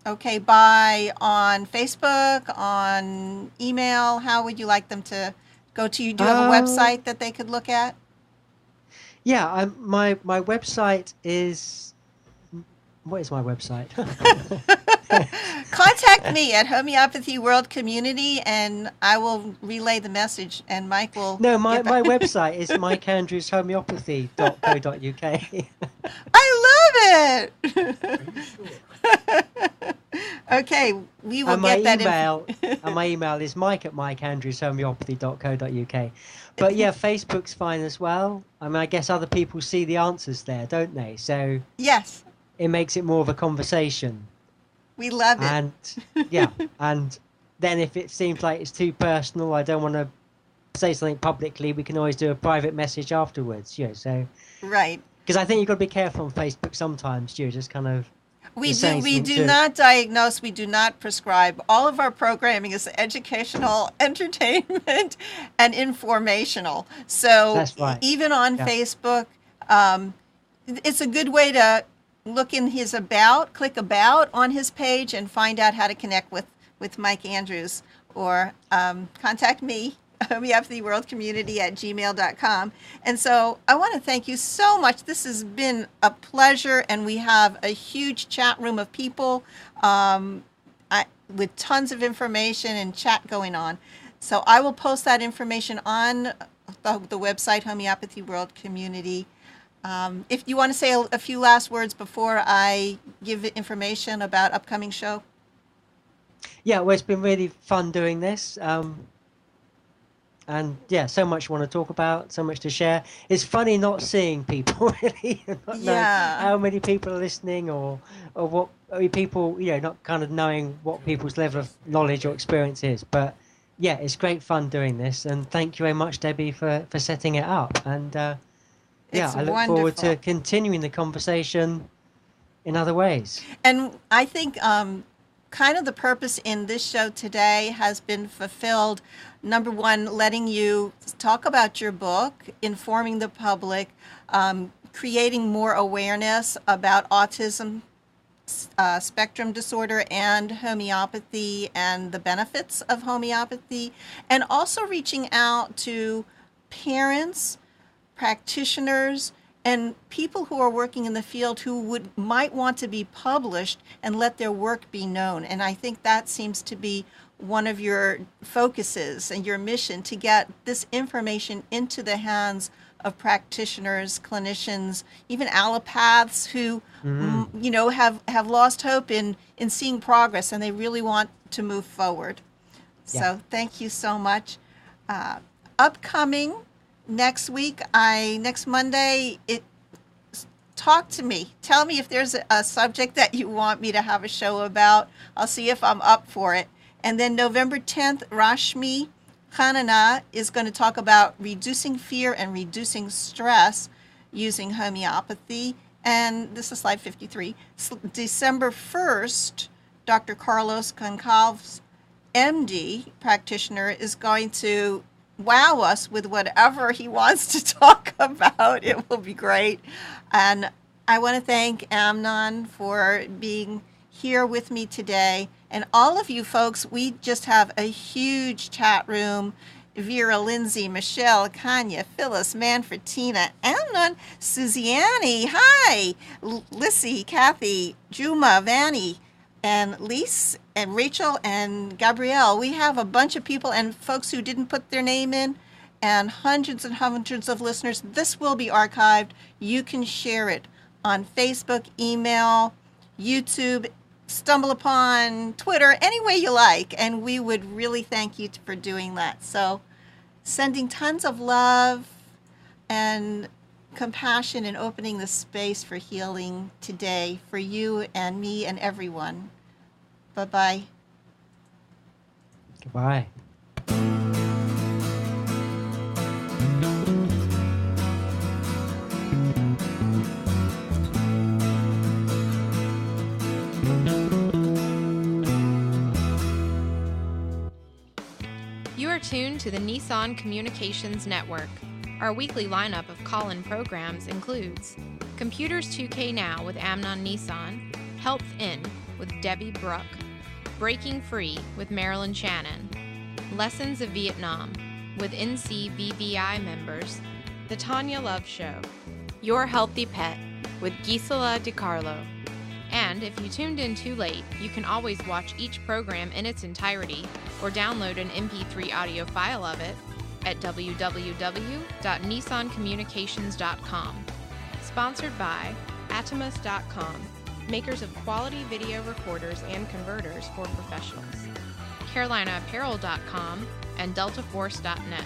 Okay, on Facebook, on email, how would you like them to go to you? Do you have a website that they could look at? Yeah, my website is... What is my website? Contact me at Homeopathy World Community, and I will relay the message, and Mike will... No, my website is mikeandrewshomeopathy.co.uk. I love it! Okay, we will get that and my email is mike@mikeandrewshomeopathy.co.uk. But yeah, Facebook's fine as well. I mean, I guess other people see the answers there, don't they? So yes, it makes it more of a conversation. We love it. And and then if it seems like it's too personal, I don't want to say something publicly, we can always do a private message afterwards. So right. Because I think you've got to be careful on Facebook sometimes, just kind of... We do not diagnose, we do not prescribe. All of our programming is educational, entertainment, and informational. So that's right. Even on Facebook, it's a good way to look in his click about on his page and find out how to connect with Mike Andrews, or contact me, Homeopathy World Community at gmail.com. And so I want to thank you so much. This has been a pleasure, and we have a huge chat room of people with tons of information and chat going on. So I will post that information on the website, Homeopathy World Community. If you want to say a few last words before I give information about upcoming show. Yeah, well, it's been really fun doing this. And yeah, so much I want to talk about, so much to share. It's funny not seeing people really, not knowing how many people are listening, or what people, not kind of knowing what people's level of knowledge or experience is. But yeah, it's great fun doing this, and thank you very much, Debbie, for setting it up. And I look forward to continuing the conversation in other ways. And I think kind of the purpose in this show today has been fulfilled. Number one, letting you talk about your book, informing the public, creating more awareness about autism spectrum disorder and homeopathy and the benefits of homeopathy, and also reaching out to parents, practitioners, and people who are working in the field who might want to be published and let their work be known. And I think that seems to be one of your focuses and your mission, to get this information into the hands of practitioners, clinicians, even allopaths who, have lost hope in seeing progress, and they really want to move forward. Yeah. So thank you so much. Upcoming next week, next Monday, talk to me. Tell me if there's a subject that you want me to have a show about. I'll see if I'm up for it. And then November 10th, Rashmi Khanana is going to talk about reducing fear and reducing stress using homeopathy. And this is slide 53. December 1st, Dr. Carlos Goncalves, MD practitioner, is going to wow us with whatever he wants to talk about. It will be great. And I want to thank Amnon for being here with me today. And all of you folks, we just have a huge chat room. Vera, Lindsay, Michelle, Kanya, Phyllis, Manfred, Tina, Amnon, Suzianne, hi, Lissy, Kathy, Juma, Vanny, and Lise, and Rachel, and Gabrielle. We have a bunch of people and folks who didn't put their name in, and hundreds of listeners. This will be archived. You can share it on Facebook, email, YouTube, stumble upon Twitter, any way you like, and we would really thank you for doing that. So sending tons of love and compassion and opening the space for healing today for you and me and everyone. Bye-bye. Goodbye. You are tuned to the Nissan Communications Network. Our weekly lineup of call-in programs includes Computers 2K Now with Amnon Nissan, Health In with Debbie Bruck, Breaking Free with Marilyn Shannon, Lessons of Vietnam with NCBVI members, The Tanya Love Show, Your Healthy Pet with Gisela DiCarlo. And if you tuned in too late, you can always watch each program in its entirety or download an MP3 audio file of it at www.nissancommunications.com. Sponsored by Atomus.com, makers of quality video recorders and converters for professionals, CarolinaApparel.com, and DeltaForce.net.